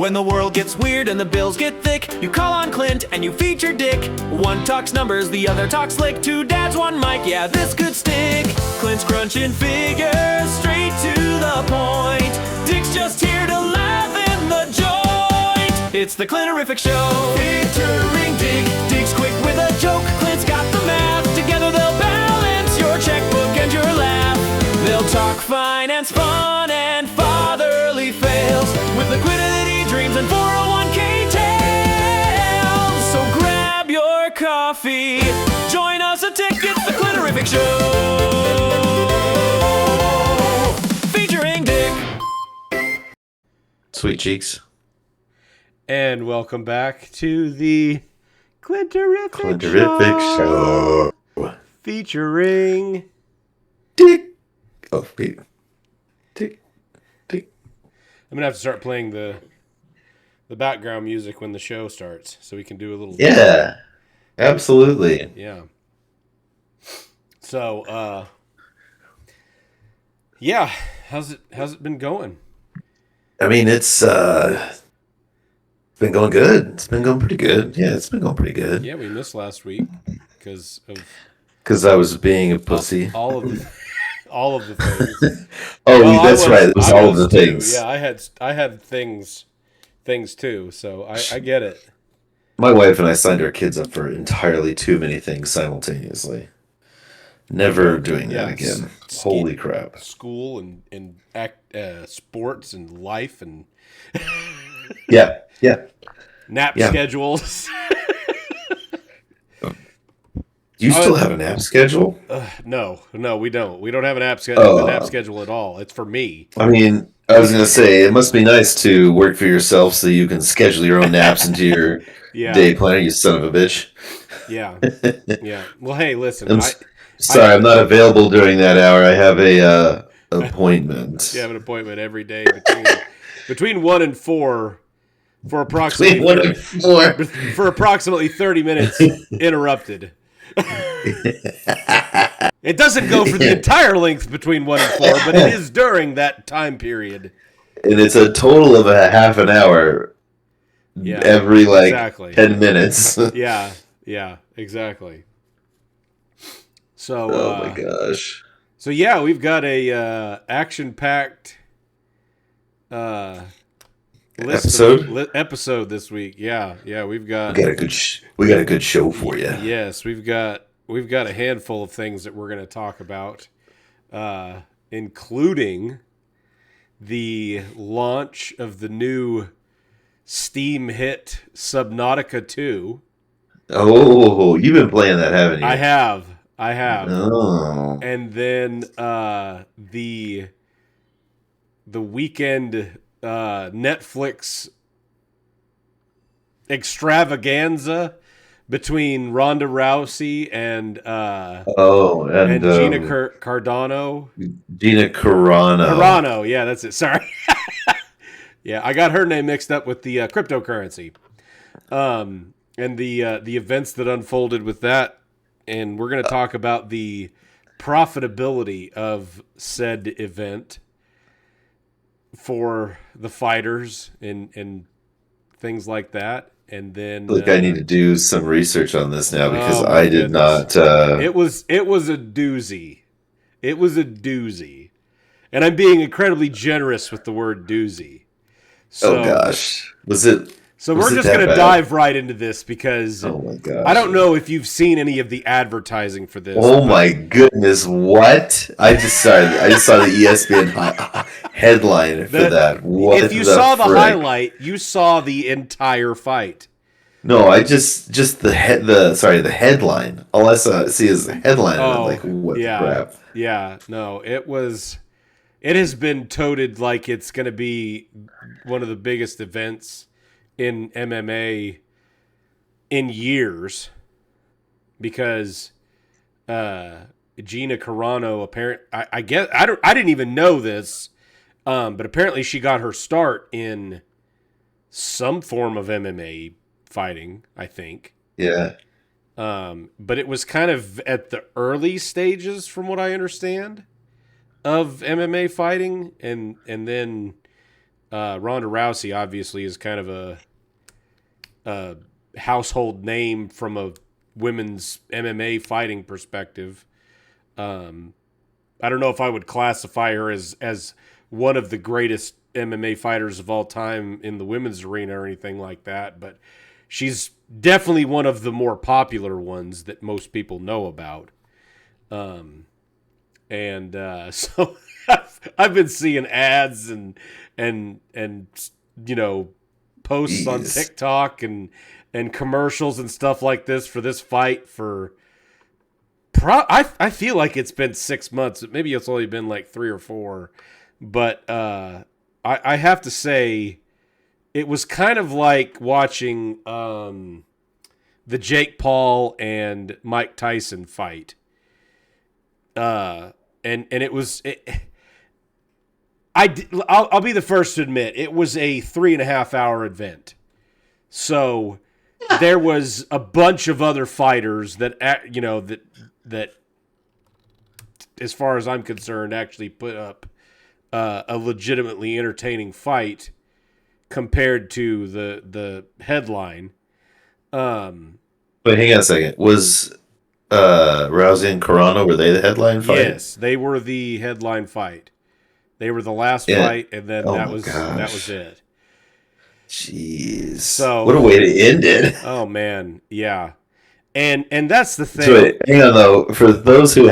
When the world gets weird and the bills get thick, you call on Clint and you feature Dick. One talks numbers, the other talks slick. Two dads, one mic, yeah, this could stick. Clint's crunching figures, straight to the point. Dick's just here to laugh in the joint. It's the Clinterific Show, featuring Dick. Dick's quick with a joke, Clint's got the math. Together they'll balance your checkbook and your laugh. They'll talk finance, fun, and fatherly fails, with liquidity dreams and 401k tales. So grab your coffee, join us a ticket, the Clinterific Show, featuring Dick. Sweet cheeks. And welcome back to the Clinterific Show. Featuring Dick. Oh, wait. Dick. I'm gonna have to start playing the background music when the show starts, so we can do a little. Yeah, absolutely. Yeah. So, yeah, how's it been going? I mean, it's been going good. It's been going pretty good. Yeah, it's been going pretty good. Yeah, we missed last week because I was being a pussy. all of the things. Oh, well, that's right. It was all of the too. things. Yeah, I had things too. So I get it. My wife and I signed our kids up for entirely too many things simultaneously. Never doing that again. Holy crap! School and sports and life and Yeah. nap schedules. Do you still have a nap schedule? No, we don't. We don't have a nap schedule at all. It's for me. I mean, I was going to say, it must be nice to work for yourself so you can schedule your own naps into your day planner, you son of a bitch. Yeah. Yeah. Well, hey, listen. I'm not available during that hour. I have a appointment. You have an appointment every day between 1 and 4 for approximately 30 minutes interrupted. It doesn't go for the entire length between 1 and 4, but it is during that time period. And it's a total of a half an hour every 10 minutes. Yeah, exactly. So, oh my gosh. So yeah, we've got a action-packed episode this week. Yeah, we got a good show for you. Yes, we've got a handful of things that we're going to talk about, including the launch of the new Steam hit Subnautica 2. Oh, you've been playing that, haven't you? I have. Oh. And then the weekend Netflix extravaganza between Ronda Rousey and Gina Carano. Gina Carano. Carano, yeah, that's it. Sorry. Yeah, I got her name mixed up with the cryptocurrency. And the events that unfolded with that. And we're going to talk about the profitability of said event for the fighters and things like that. And then I need to do some research on this now because I did not. It was a doozy. It was a doozy, and I'm being incredibly generous with the word doozy. So, oh gosh, was it? So we're just going to dive right into this because oh my gosh. I don't know if you've seen any of the advertising for this. Oh my goodness, what? I just saw the ESPN headline for that. What if you saw the highlight, you saw the entire fight. No, I just the headline. All I see is the headline. And I'm like, what the crap? Yeah, no, it has been touted like it's going to be one of the biggest events in MMA in years because Gina Carano I didn't even know this, but apparently she got her start in some form of MMA fighting, I think. Yeah. But it was kind of at the early stages, from what I understand, of MMA fighting, and then Ronda Rousey obviously is kind of a household name from a women's MMA fighting perspective. I don't know if I would classify her as one of the greatest MMA fighters of all time in the women's arena or anything like that, but she's definitely one of the more popular ones that most people know about. So I've been seeing ads and posts on TikTok and commercials and stuff like this for this fight for I feel like it's been 6 months. Maybe it's only been like 3 or 4, but I have to say it was kind of like watching the Jake Paul and Mike Tyson fight. And it was I'll be the first to admit it was a 3.5 hour event. So there was a bunch of other fighters that as far as I'm concerned actually put up a legitimately entertaining fight compared to the headline. But hang on a second. Was Rousey and Carano, were they the headline fight? Yes, they were the headline fight. They were the last fight, and then that was it. Jeez. So what a way to end it. Oh man, yeah. And that's the thing. So wait, hang on though. For those who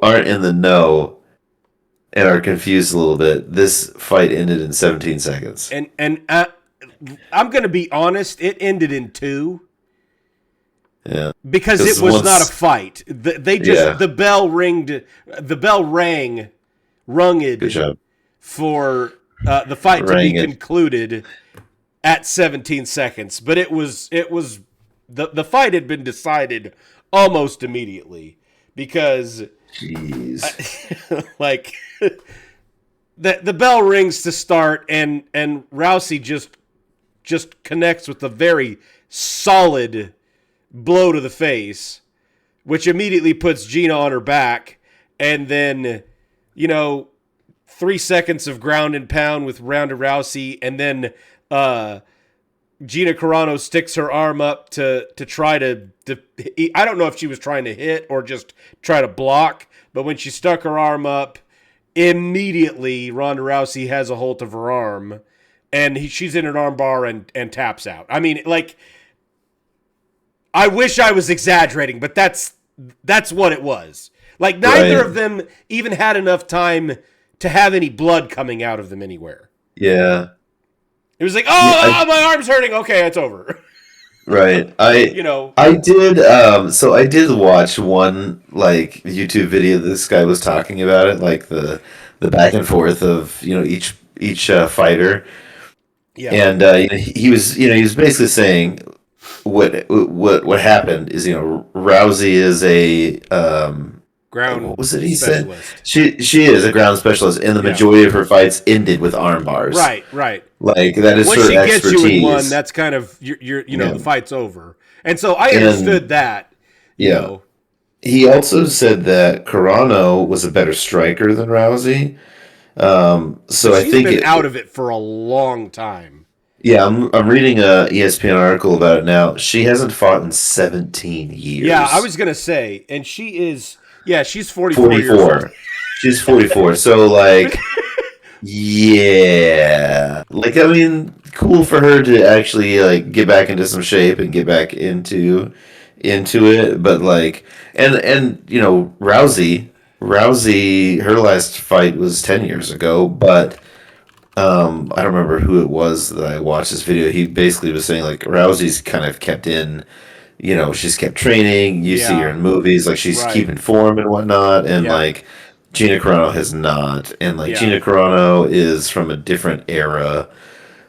aren't in the know and are confused a little bit, this fight ended in 17 seconds. And I'm going to be honest, it ended in 2. Yeah. Because it was not a fight. The bell rang Good job. for the fight to be concluded at 17 seconds. But it was the fight had been decided almost immediately because like the bell rings to start and Rousey just connects with a very solid blow to the face, which immediately puts Gina on her back, and then 3 seconds of ground and pound with Ronda Rousey, and then Gina Carano sticks her arm up to try to I don't know if she was trying to hit or just try to block, but when she stuck her arm up, immediately Ronda Rousey has a hold of her arm, and she's in an arm bar and taps out. I mean, like, I wish I was exaggerating, but that's what it was. Like, neither of them even had enough time to have any blood coming out of them anywhere. Yeah. It was like, my arm's hurting. Okay, it's over. Right. I did I did watch one like YouTube video this guy was talking about it, like the back and forth of, each fighter. Yeah. And he was basically saying what happened is, Rousey is a ground what was it he specialist. Said? She is a ground specialist, and the majority of her fights ended with arm bars. Right. Like, that is once her she expertise. gets you in one, that's kind of the fight's over. And so I understood that. Yeah. He also said that Carano was a better striker than Rousey. So I think she's been out of it for a long time. Yeah, I'm reading a ESPN article about it now. She hasn't fought in 17 years. Yeah, I was gonna say, and she's 44 years old. She's 44. So like, yeah, like, I mean, cool for her to actually like get back into some shape and get back into it. But like, and Rousey, her last fight was 10 years ago, but. I don't remember who it was that I watched this video. He basically was saying like Rousey's kind of kept in, she's kept training. You see her in movies, like she's keeping form and whatnot, and like Gina Carano has not, and like Gina Carano is from a different era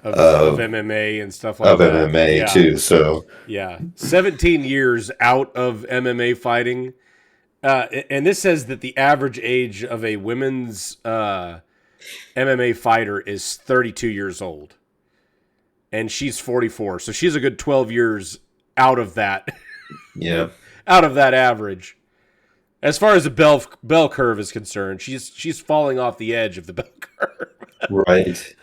of MMA and stuff like that. Of MMA too. So 17 years out of MMA fighting, and this says that the average age of a women's MMA fighter is 32 years old, and she's 44, so she's a good 12 years out of that. Yeah, out of that average. As far as the bell curve is concerned, she's falling off the edge of the bell curve. Right.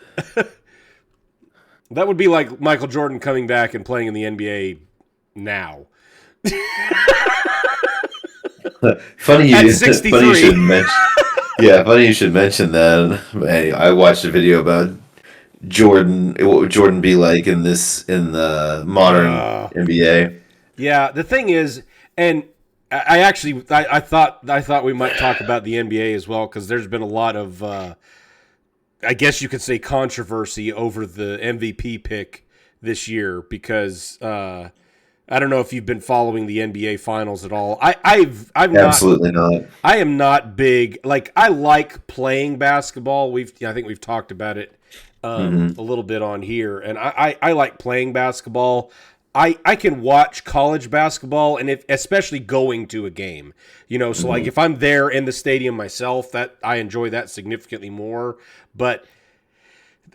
That would be like Michael Jordan coming back and playing in the NBA now. Funny At you, 63. funny you should mention. Yeah, funny you should mention that. Hey, I watched a video about Jordan. What would Jordan be like in the modern NBA? Yeah, the thing is, and I thought we might talk about the NBA as well, because there's been a lot of I guess you could say controversy over the MVP pick this year, because I don't know if you've been following the NBA finals at all. I'm not. Absolutely not. I am not big. Like, I like playing basketball. I think we've talked about it a little bit on here, and I like playing basketball. I can watch college basketball, and especially going to a game, so like if I'm there in the stadium myself, that I enjoy that significantly more. But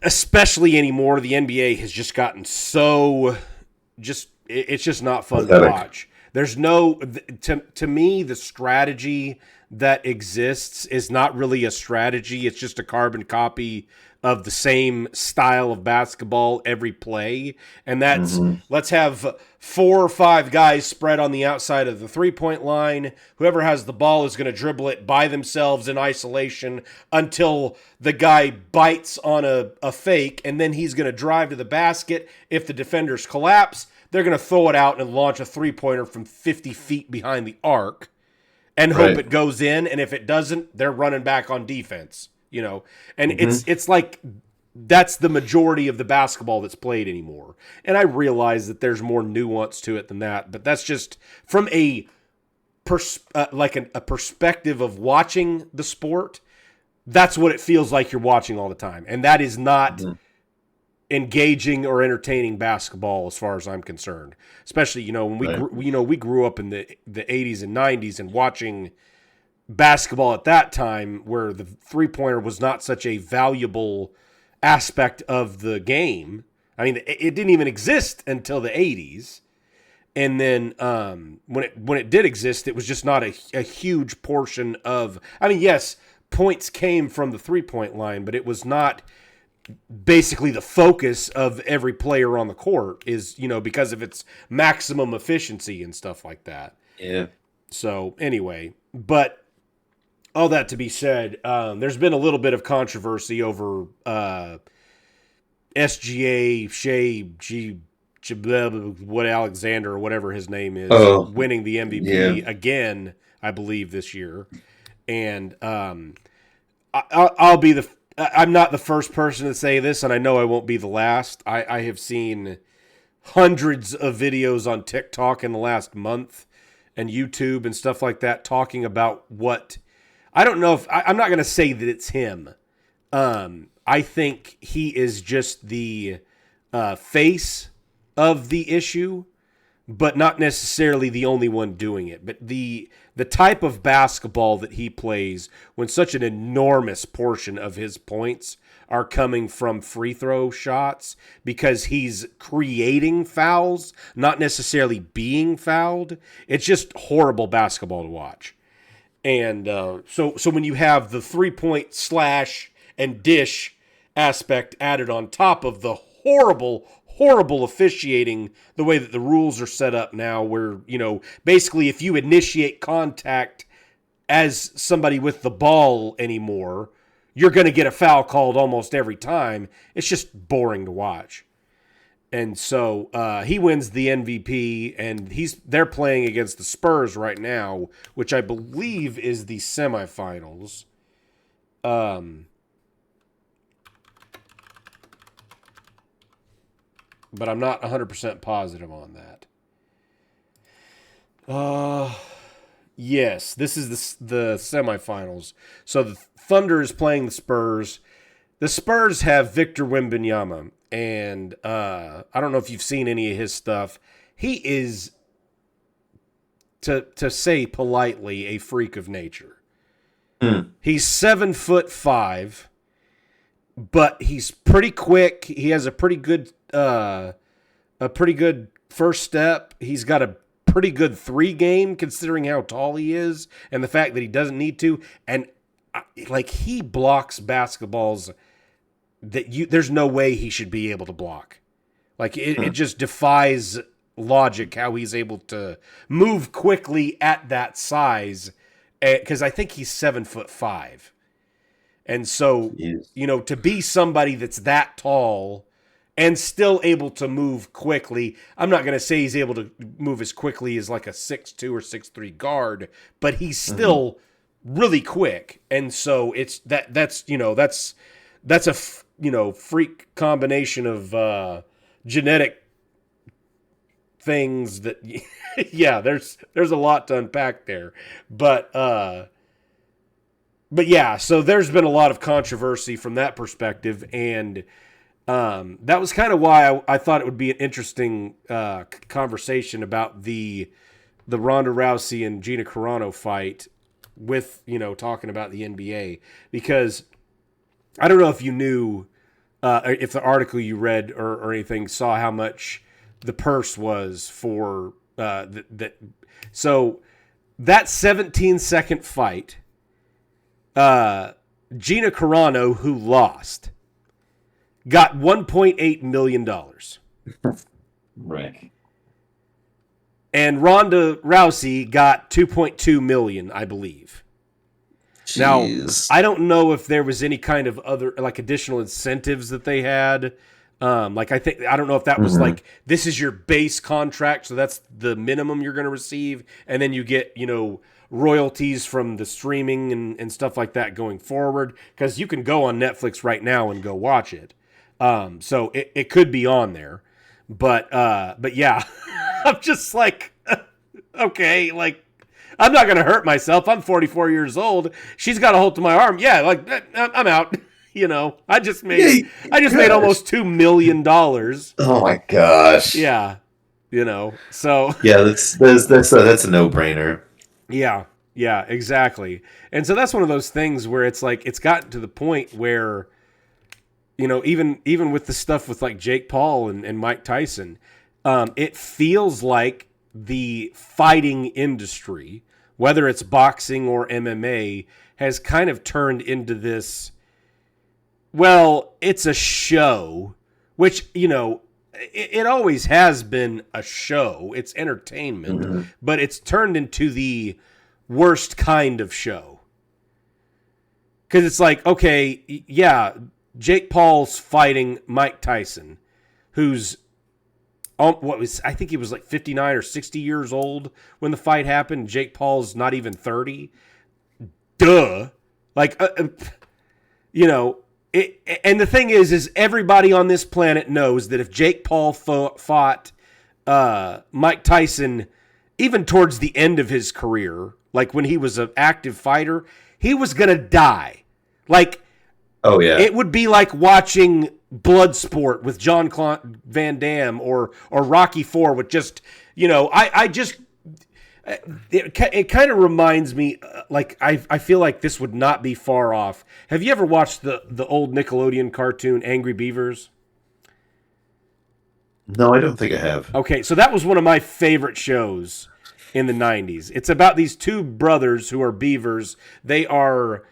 especially anymore, the NBA has just gotten so it's just not fun to watch. There's no, to me, the strategy that exists is not really a strategy. It's just a carbon copy of the same style of basketball every play. And that's, let's have 4 or 5 guys spread on the outside of the 3-point line. Whoever has the ball is going to dribble it by themselves in isolation until the guy bites on a fake, and then he's going to drive to the basket. If the defenders collapse, they're going to throw it out and launch a 3-pointer from 50 feet behind the arc and hope it goes in. And if it doesn't, they're running back on defense, and it's like, that's the majority of the basketball that's played anymore. And I realize that there's more nuance to it than that, but that's just from a perspective of watching the sport. That's what it feels like you're watching all the time. And that is not engaging or entertaining basketball as far as I'm concerned. Especially, when we grew up in the 80s and 90s and watching basketball at that time, where the 3-pointer was not such a valuable aspect of the game. I mean, it didn't even exist until the 80s. And then when it did exist, it was just not a huge portion of, I mean, yes, points came from the 3-point line, but it was not basically the focus of every player on the court, is, because of its maximum efficiency and stuff like that. Yeah. So anyway, but all that to be said, there's been a little bit of controversy over SGA what Alexander or whatever his name is, winning the MVP again, I believe, this year. And I'll be I'm not the first person to say this, and I know I won't be the last. I have seen hundreds of videos on TikTok in the last month and YouTube and stuff like that talking about what, I don't know if, I'm not going to say that it's him. I think he is just the face of the issue, but not necessarily the only one doing it. But the type of basketball that he plays, when such an enormous portion of his points are coming from free throw shots, because he's creating fouls, not necessarily being fouled, it's just horrible basketball to watch. And so when you have the 3-point slash and dish aspect added on top of the horrible officiating, the way that the rules are set up now, where, basically if you initiate contact as somebody with the ball anymore, you're going to get a foul called almost every time. It's just boring to watch. And so he wins the MVP, and they're playing against the Spurs right now, which I believe is the semifinals. But I'm not 100% positive on that. Yes, this is the semifinals. So the Thunder is playing the Spurs. The Spurs have Victor Wembanyama, and I don't know if you've seen any of his stuff. He is, to say politely, a freak of nature. He's 7'5", but he's pretty quick. He has a pretty good first step. He's got a pretty good 3 game, considering how tall he is and the fact that he doesn't need to. And he blocks basketballs that there's no way he should be able to block. Like it just defies logic how he's able to move quickly at that size. Because I think he's 7'5", and so Jeez. to be somebody that's that tall and still able to move quickly. I'm not going to say he's able to move as quickly as like a 6'2" or 6'3" guard, but he's still really quick. And so it's that's a freak combination of genetic things that yeah, there's a lot to unpack there. But yeah, so there's been a lot of controversy from that perspective, and that was kind of why I thought it would be an interesting conversation about the Ronda Rousey and Gina Carano fight with, talking about the NBA, because I don't know if you knew, if the article you read or anything saw how much the purse was for that. So that 17-second fight, Gina Carano, who lost, got $1.8 million. Right. And Ronda Rousey got $2.2 million, I believe. Jeez. Now, I don't know if there was any kind of other, like, additional incentives that they had. I don't know if that was like, this is your base contract, so that's the minimum you're going to receive, and then you get, royalties from the streaming and stuff like that going forward, because you can go on Netflix right now and go watch it. So it could be on there, but yeah, I'm just like, okay, like, I'm not going to hurt myself. I'm 44 years old. She's got a hold to my arm. Yeah. Like, I'm out. I just made almost $2 million. Oh my gosh. Yeah. So yeah, that's a no-brainer. Yeah, exactly. And so that's one of those things where it's like, it's gotten to the point where, even with the stuff with like Jake Paul and Mike Tyson, it feels like the fighting industry, whether it's boxing or MMA, has kind of turned into this, well, it's a show, which, it always has been a show. It's entertainment, but it's turned into the worst kind of show. Because it's like, okay, yeah, Jake Paul's fighting Mike Tyson, who's, I think he was like 59 or 60 years old when the fight happened. Jake Paul's not even 30. Duh. Like, and the thing is everybody on this planet knows that if Jake Paul fought Mike Tyson, even towards the end of his career, like when he was an active fighter, he was going to die. Like, oh yeah, it would be like watching Bloodsport with Jean-Claude Van Damme or Rocky IV with just, it kind of reminds me, like, I feel like this would not be far off. Have you ever watched the old Nickelodeon cartoon Angry Beavers? No, I don't think I have. Okay, so that was one of my favorite shows in the 90s. It's about these two brothers who are beavers. They are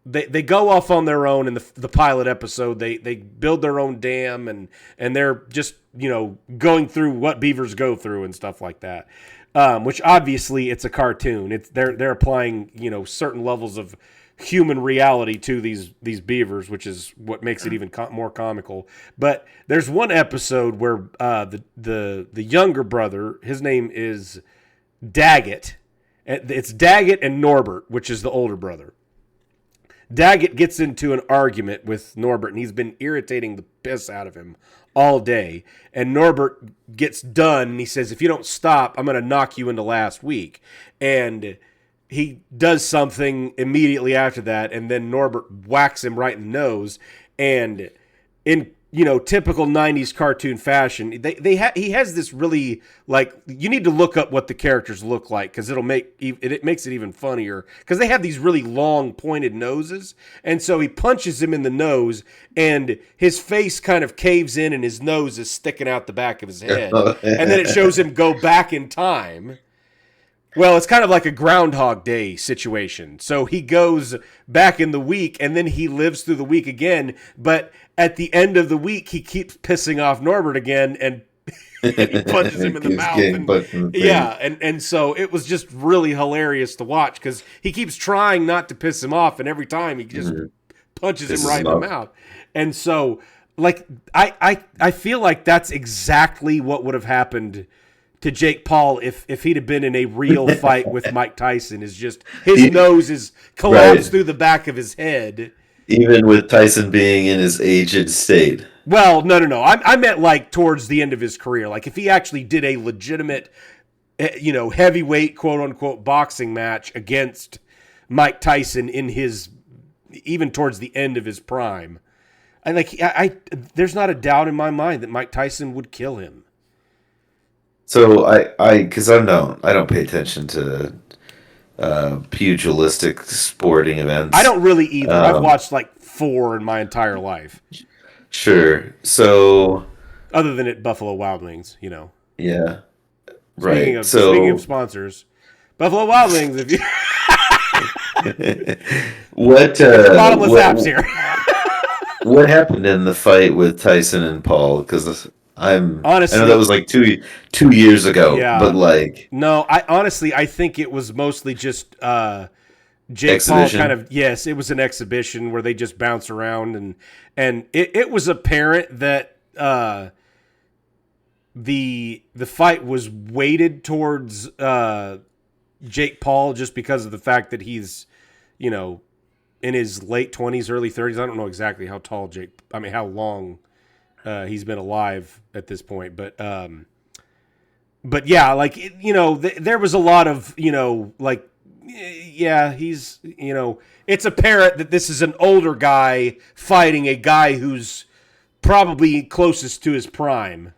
they go off on their own in the pilot episode. They build their own dam and they're just, going through what beavers go through and stuff like that. Which obviously it's a cartoon. They're applying, certain levels of human reality to these beavers, which is what makes it even more comical. But there's one episode where the younger brother, his name is Daggett. It's Daggett and Norbert, which is the older brother. Daggett gets into an argument with Norbert, and he's been irritating the piss out of him all day. And Norbert gets done, and he says, if you don't stop, I'm going to knock you into last week. And he does something immediately after that, and then Norbert whacks him right in the nose. And in typical 90s cartoon fashion, he has this really, like, you need to look up what the characters look like, because it makes it even funnier, because they have these really long pointed noses. And so he punches him in the nose, and his face kind of caves in, and his nose is sticking out the back of his head. And then it shows him go back in time. Well, it's kind of like a Groundhog Day situation. So he goes back in the week and then he lives through the week again. But at the end of the week, he keeps pissing off Norbert again and he punches him in the Keeps mouth. getting And, punched in the face. yeah. And so it was just really hilarious to watch because he keeps trying not to piss him off. And every time he just punches him Pisses right him in the off. mouth. And so, like, I feel like that's exactly what would have happened to Jake Paul if he'd have been in a real fight with Mike Tyson. Is just his nose is collapsed Right. through the back of his head. Even with Tyson being in his aged state. Well, no. I meant like towards the end of his career. Like if he actually did a legitimate, heavyweight quote unquote boxing match against Mike Tyson in his even towards the end of his prime. I there's not a doubt in my mind that Mike Tyson would kill him. So because I don't pay attention to pugilistic sporting events. I don't really either. I've watched like 4 in my entire life. Sure. So Other than at Buffalo Wild Wings, yeah, Speaking right. of, So speaking of sponsors, Buffalo Wild Wings, if you what bottomless what, apps here. what happened in the fight with Tyson and Paul? Because I know Honestly- that was like 2 years ago. Yeah. But like No, I think it was mostly just Jake Exhibition? Paul kind of, yes, it was an exhibition where they just bounce around and it was apparent that the fight was weighted towards Jake Paul just because of the fact that he's, in his late 20s, early 30s. I don't know exactly how tall how long he's been alive at this point, but yeah, like, there was a lot of, yeah, he's, it's apparent that this is an older guy fighting a guy who's probably closest to his prime,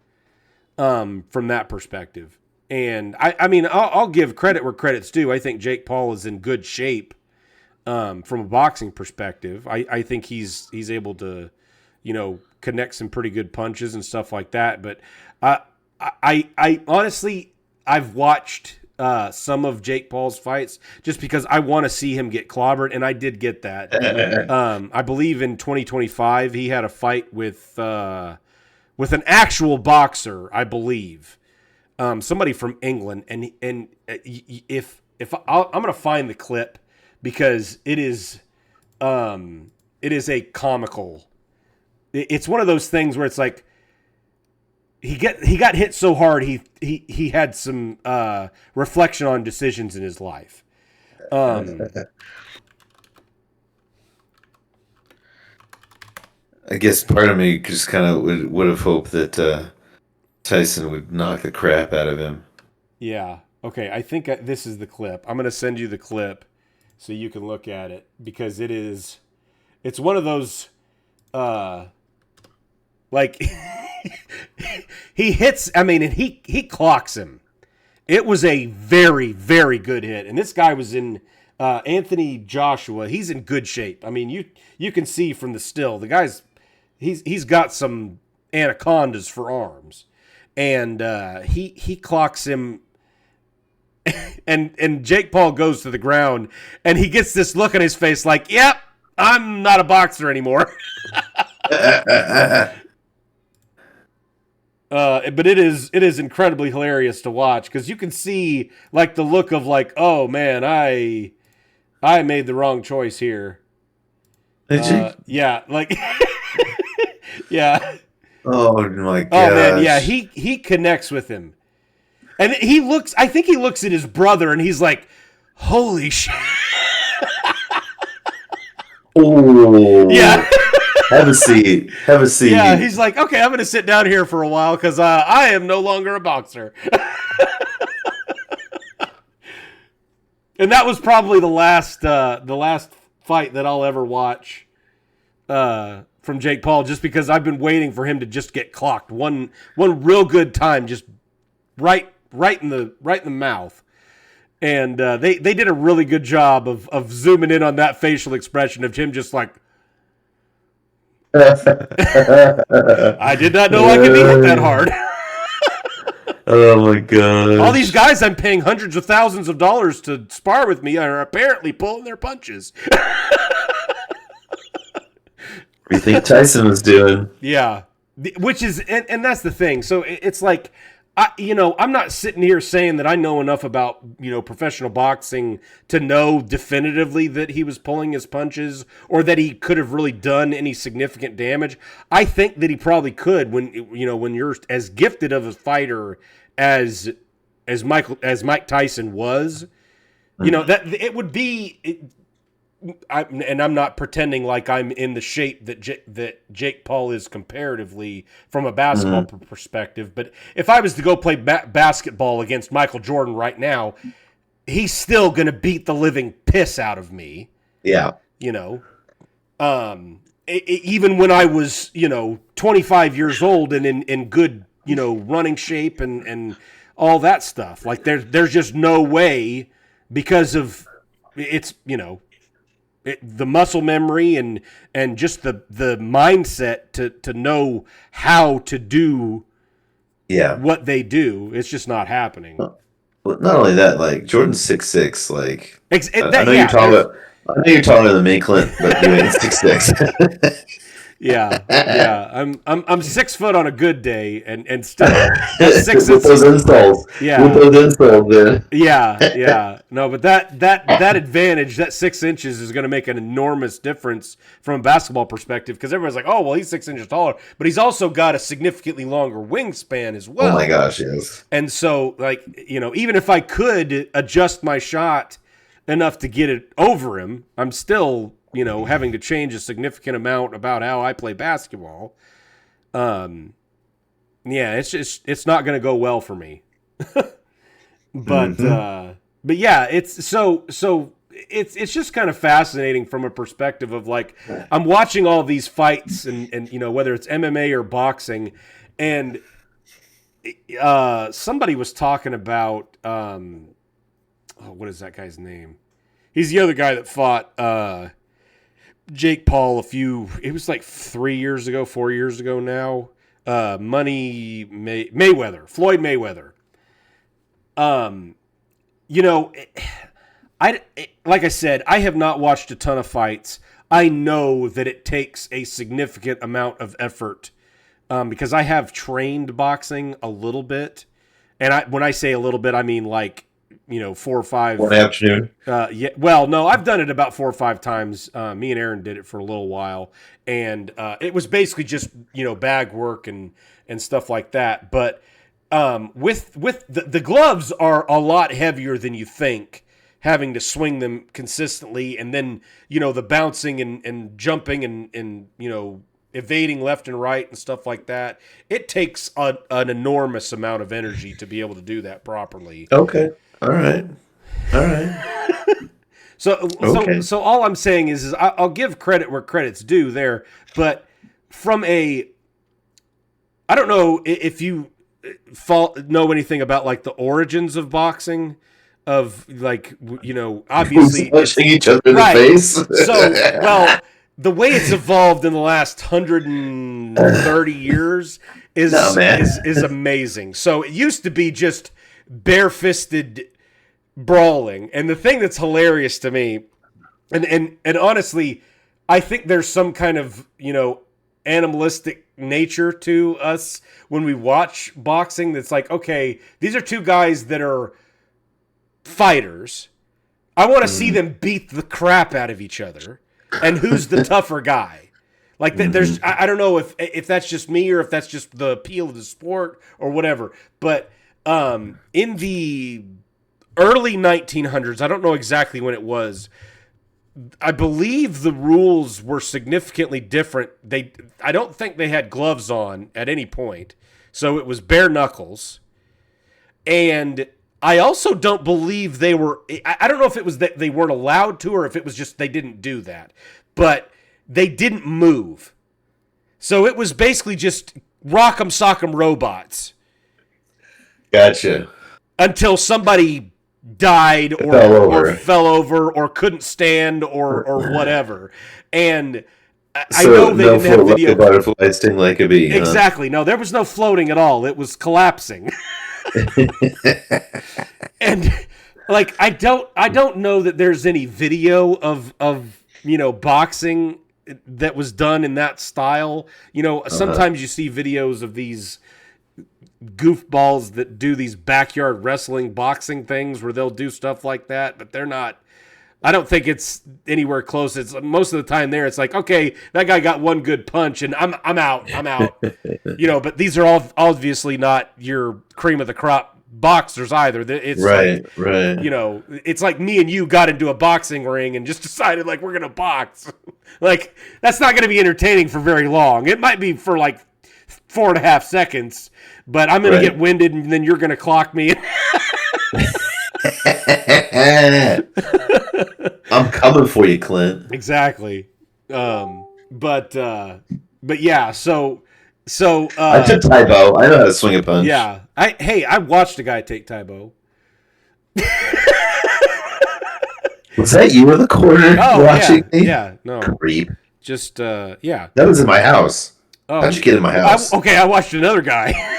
from that perspective. And I'll give credit where credit's due. I think Jake Paul is in good shape, from a boxing perspective. I think he's able to, connect some pretty good punches and stuff like that. But I honestly, I've watched some of Jake Paul's fights just because I want to see him get clobbered, and I did get that. I believe in 2025 he had a fight with an actual boxer, I believe, somebody from England, and if I'm gonna find the clip because it is a comical. It's one of those things where it's like he got hit so hard he had some reflection on decisions in his life. I guess part of me just kind of would have hoped that Tyson would knock the crap out of him. Yeah. Okay. I think this is the clip. I'm going to send you the clip so you can look at it because it's one of those, like he hits, and he clocks him. It was a very, very good hit. And this guy was in, Anthony Joshua. He's in good shape. You can see from the still, the guy's, he's got some anacondas for arms. And he clocks him, and Jake Paul goes to the ground, and he gets this look on his face like, "Yep, I'm not a boxer anymore." But it is incredibly hilarious to watch because you can see like the look of like, "Oh man, I made the wrong choice here." Did you? Yeah, like, yeah. Oh my god! Oh man, yeah, he connects with him, and I think he looks at his brother, and he's like, "Holy shit!" Oh Yeah, have a seat. Have a seat. yeah. He's like, "Okay, I'm gonna sit down here for a while because I am no longer a boxer." And that was probably the last fight that I'll ever watch. From Jake Paul, just because I've been waiting for him to just get clocked one real good time, just right in the mouth, and they did a really good job of zooming in on that facial expression of him just like, I did not know I could be hit that hard. Oh my god! All these guys I'm paying hundreds of thousands of dollars to spar with me are apparently pulling their punches. What do you think Tyson was doing? Yeah, which is, and that's the thing. So it's like, I'm not sitting here saying that I know enough about, professional boxing to know definitively that he was pulling his punches or that he could have really done any significant damage. I think that he probably could when you're as gifted of a fighter as Mike Tyson was, that it would be. I'm not pretending like I'm in the shape that Jake Paul is comparatively from a basketball perspective. But if I was to go play basketball against Michael Jordan right now, he's still going to beat the living piss out of me. Yeah. Even when I was, 25 years old and in good, running shape and all that stuff. Like there's just no way because of it's, the muscle memory and just the mindset to know how to do what they do. It's just not happening. Well, not only that, like Jordan's 6'6", like I know you're taller than me, Clint, but you ain't 6'6". Yeah. I'm 6 foot on a good day, and still 6 with those installs. Yeah, with those installs, man. Yeah. No, but that advantage, that 6 inches, is going to make an enormous difference from a basketball perspective because everyone's like, oh, well, he's 6 inches taller, but he's also got a significantly longer wingspan as well. Oh my gosh, yes. And so, like, even if I could adjust my shot enough to get it over him, I'm still having to change a significant amount about how I play basketball. It's not going to go well for me. But yeah, it's just kind of fascinating from a perspective of like, I'm watching all these fights and whether it's MMA or boxing, and somebody was talking about, what is that guy's name? He's the other guy that fought, Jake Paul it was like 4 years ago now. Mayweather, Floyd Mayweather. Like I said, I have not watched a ton of fights. I know that it takes a significant amount of effort, because I have trained boxing a little bit. And when I say a little bit, I mean like, 4 or 5. One afternoon. Well, no, I've done it about 4 or 5 times. Me and Aaron did it for a little while, and it was basically just bag work and stuff like that. But with the gloves are a lot heavier than you think, having to swing them consistently, and then the bouncing and jumping and evading left and right and stuff like that. It takes an enormous amount of energy to be able to do that properly. Okay. All right. So all I'm saying is I'll give credit where credit's due there, but from I don't know if you know anything about like the origins of boxing, of like obviously punching each other in the face. So the way it's evolved in the last 130 years is amazing. So it used to be just bare-fisted brawling, and the thing that's hilarious to me, and honestly, I think there's some kind of animalistic nature to us when we watch boxing. That's like, okay, these are two guys that are fighters. I want to see them beat the crap out of each other, and who's the tougher guy. Like there's, I don't know if that's just me or if that's just the appeal of the sport or whatever, but in the early 1900s, I don't know exactly when it was, I believe the rules were significantly different. I don't think they had gloves on at any point, so it was bare knuckles. And I also don't believe they were, I don't know if it was that they weren't allowed to or if it was just they didn't do that, but they didn't move. So it was basically just rock'em sock'em robots. Gotcha. Until somebody died or fell over or couldn't stand or whatever. And I know they didn't have video. Like a butterfly, sting like a bee. Exactly. No, there was no floating at all. It was collapsing. And like I don't know that there's any video of boxing that was done in that style. Sometimes you see videos of these goofballs that do these backyard wrestling boxing things where they'll do stuff like that, but they're not. I don't think it's anywhere close. It's most of the time there. It's like, okay, that guy got one good punch, and I'm out. But these are all obviously not your cream of the crop boxers either. It's right. it's like me and you got into a boxing ring and just decided like we're gonna box. Like that's not gonna be entertaining for very long. It might be for like 4.5 seconds, but I'm gonna get winded, and then you're gonna clock me. I'm coming for you, Clint. Exactly. But yeah, so I took Taibo. I know how to swing a punch. Yeah. I watched a guy take Taibo. Was that you in the corner watching me? Yeah, no. Creep. Just yeah. That was in my house. How'd you get in my house? I watched another guy.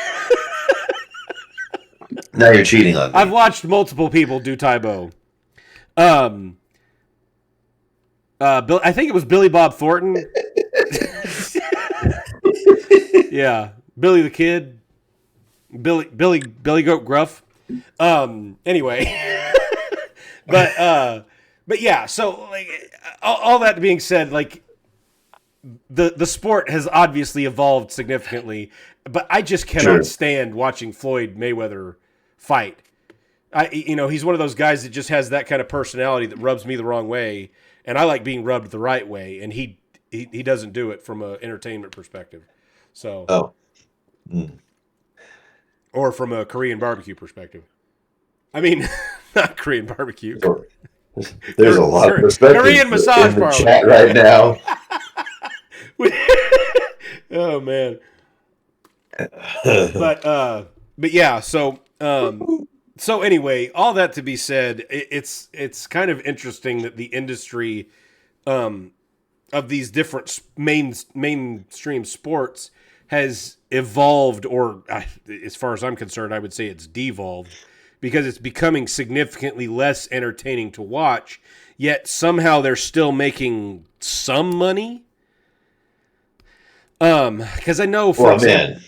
Now you're cheating on me. I've watched multiple people do Taibo. I think it was Billy Bob Thornton. Yeah, Billy the Kid, Billy Goat Gruff. Anyway, but yeah. So like all that being said, like the sport has obviously evolved significantly, but I just cannot stand watching Floyd Mayweather fight. He's one of those guys that just has that kind of personality that rubs me the wrong way, and I like being rubbed the right way, and he doesn't do it from an entertainment perspective. So, or from a Korean barbecue perspective. I mean, not Korean barbecue. There's a lot of perspective Korean massage in the parlor chat right now. Oh man. But yeah. So anyway, all that to be said, it's kind of interesting that the industry of these different mainstream sports has evolved, or as far as I'm concerned, I would say it's devolved, because it's becoming significantly less entertaining to watch, yet somehow they're still making some money. Because I know for example,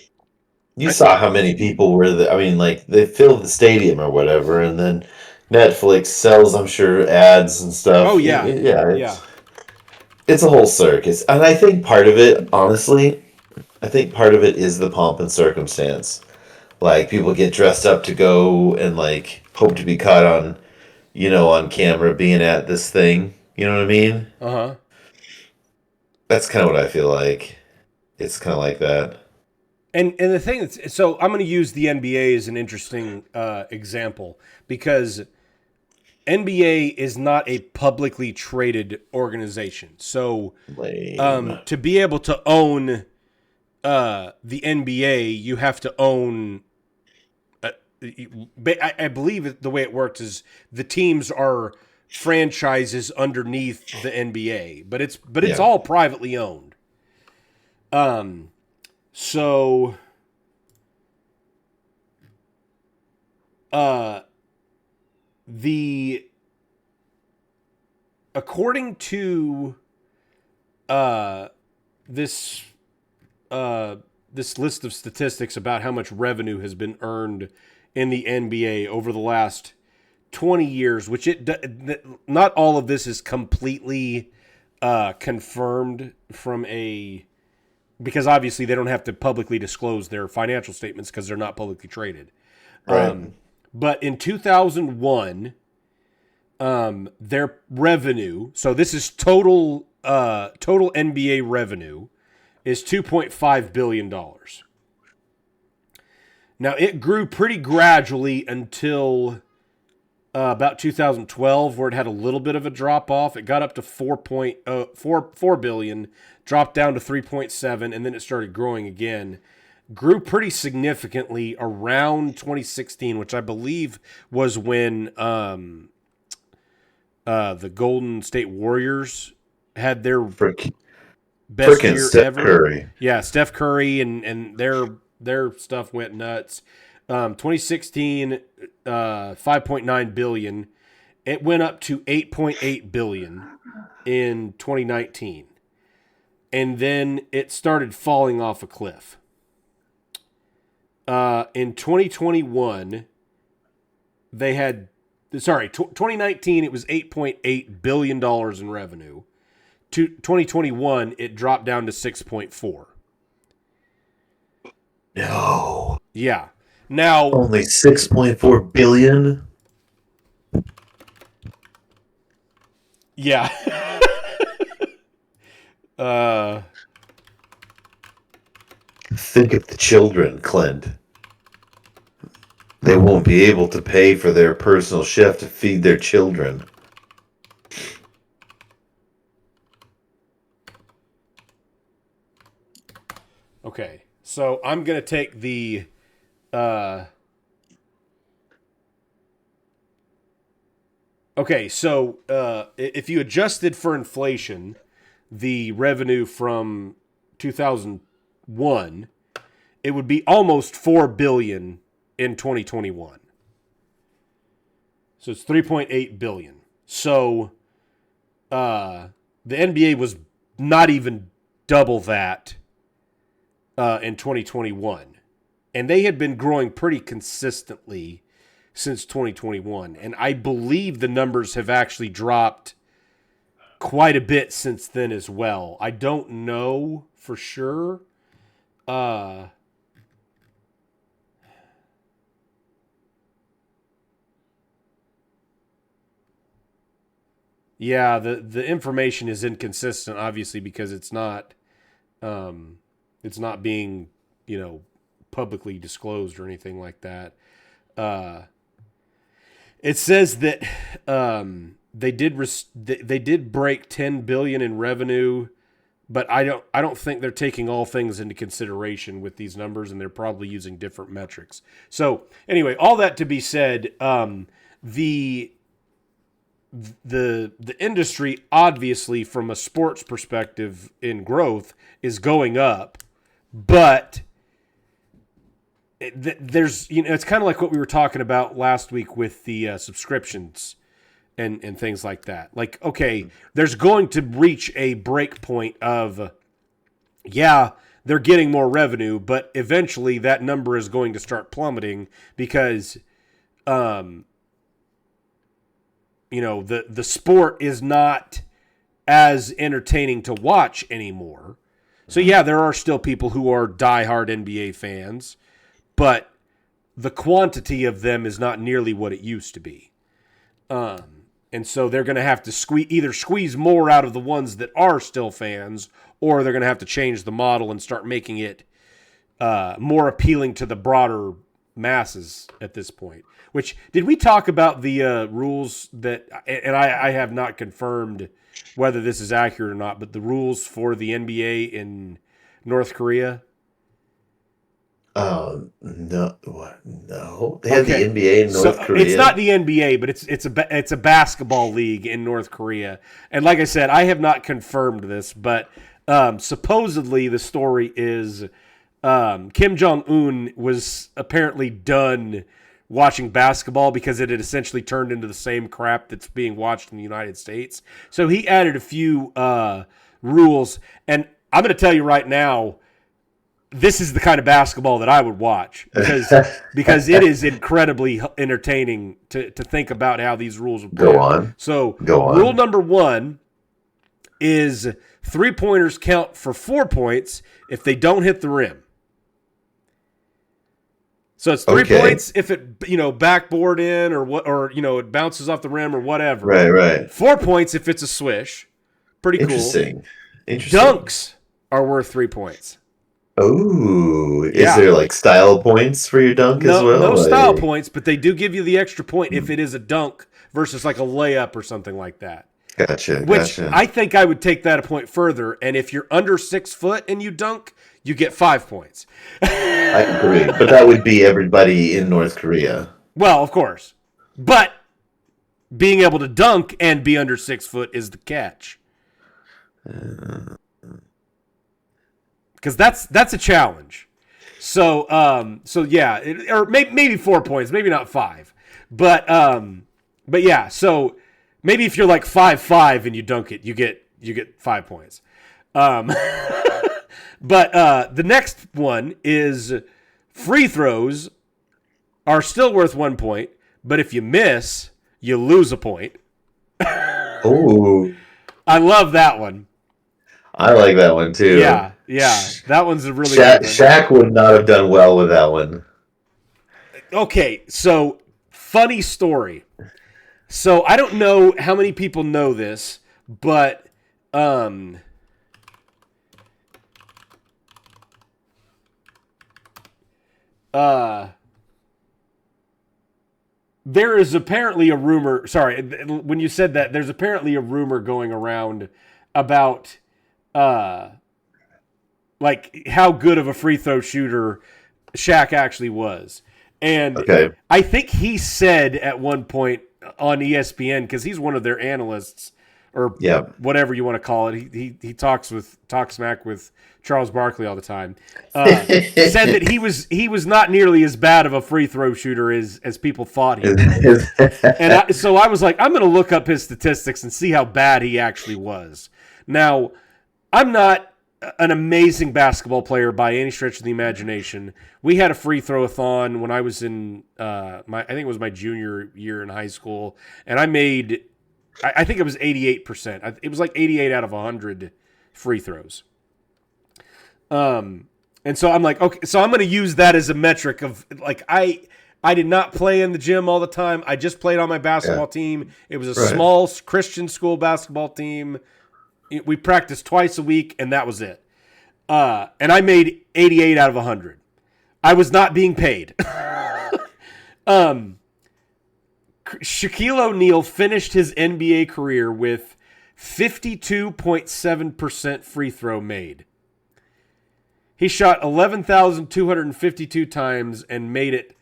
you saw how many people were there. I mean, like, they filled the stadium or whatever, and then Netflix sells, I'm sure, ads and stuff. Oh, yeah. It's a whole circus. And I think part of it, honestly, is the pomp and circumstance. Like, people get dressed up to go and, like, hope to be caught on, on camera being at this thing. You know what I mean? Uh-huh. That's kind of what I feel like. It's kind of like that. And the thing is, so I'm going to use the NBA as an interesting example, because NBA is not a publicly traded organization. So to be able to own the NBA, you have to own. I believe the way it works is the teams are franchises underneath the NBA, but it's all privately owned. So, according to this list of statistics about how much revenue has been earned in the NBA over the last 20 years, which not all of this is completely confirmed from because obviously they don't have to publicly disclose their financial statements because they're not publicly traded. Right. But in 2001, their revenue, so this is total NBA revenue, is $2.5 billion. Now, it grew pretty gradually until about 2012, where it had a little bit of a drop off. It got up to 4 billion, dropped down to 3.7, and then it started growing again. Grew pretty significantly around 2016, which I believe was when the Golden State Warriors had their best year Steph ever. Curry. Yeah, Steph Curry and their stuff went nuts. 2016, 5.9 billion. It went up to 8.8 billion in 2019. And then it started falling off a cliff. In 2021, 2019, it was $8.8 billion in revenue. 2021, it dropped down to 6.4. No. Yeah. Now, Only 6.4 billion? yeah. Think of the children, Clint. They won't be able to pay for their personal chef to feed their children. Okay. So I'm going to take the okay, so if you adjusted for inflation, the revenue from 2001, it would be almost 4 billion in 2021. So it's 3.8 billion. So the NBA was not even double that in 2021. And they had been growing pretty consistently since 2021. And I believe the numbers have actually dropped quite a bit since then as well. I don't know for sure. Yeah, the information is inconsistent, obviously, because it's not being, publicly disclosed or anything like that. It says that they did break 10 billion in revenue, but I don't think they're taking all things into consideration with these numbers, and they're probably using different metrics. So anyway, all that to be said, the industry, obviously from a sports perspective in growth, is going up, but there's, it's kind of like what we were talking about last week with the subscriptions and things like that. Like, okay, there's going to reach a break point of, yeah, they're getting more revenue, but eventually that number is going to start plummeting because, the sport is not as entertaining to watch anymore. So yeah, there are still people who are diehard NBA fans, but the quantity of them is not nearly what it used to be. And so they're going to have to squeeze more out of the ones that are still fans, or they're going to have to change the model and start making it more appealing to the broader masses at this point. Which, did we talk about the rules that, and I have not confirmed whether this is accurate or not, but the rules for the NBA in North Korea? No, what? No. They have the NBA in North Korea. It's not the NBA, but it's a basketball league in North Korea. And like I said, I have not confirmed this, but supposedly the story is Kim Jong-un was apparently done watching basketball because it had essentially turned into the same crap that's being watched in the United States. So he added a few rules, and I'm going to tell you right now, this is the kind of basketball that I would watch because it is incredibly entertaining to think about how these rules would play. Go on. So Go on. Rule number 1 is 3-pointers count for 4 points if they don't hit the rim. So it's 3 points if it, backboard in or it bounces off the rim or whatever. Right. 4 points if it's a swish. Pretty cool. Interesting. Dunks are worth 3 points. Oh, is there like style points for your dunk as well? No style points, but they do give you the extra point if it is a dunk versus like a layup or something like that. Which I think I would take that a point further. And if you're under 6 foot and you dunk, you get 5 points. I agree, but that would be everybody in North Korea. Well, of course, but being able to dunk and be under 6 foot is the catch. Because that's a challenge. So yeah, or maybe 4 points, maybe not 5, but yeah. So maybe if you're like 5'5" and you dunk it, you get 5 points. But the next one is free throws are still worth 1 point, but if you miss, you lose a point. Oh, I love that one. I like that one too. Yeah, that one's a really good one. Shaq would not have done well with that one. Okay, so funny story. So I don't know how many people know this, but there is apparently a rumor. Sorry, when you said that, there's apparently a rumor going around about like how good of a free throw shooter Shaq actually was. And Okay. I think he said at one point on ESPN, because he's one of their analysts or whatever you want to call it. He talks smack with Charles Barkley all the time. Said that he was not nearly as bad of a free throw shooter as people thought he was. And so I was like, I'm going to look up his statistics and see how bad he actually was. Now, I'm not an amazing basketball player by any stretch of the imagination. We had a free throw-a-thon when I was in I think it was my junior year in high school, and I made I think it was 88%. It was like 88 out of 100 free throws. And so I'm like, okay, so I'm going to use that as a metric of like I did not play in the gym all the time. I just played on my basketball team. It was a small Christian school basketball team. We practiced twice a week, and that was it. And I made 88 out of 100. I was not being paid. Shaquille O'Neal finished his NBA career with 52.7% free throw made. He shot 11,252 times and made it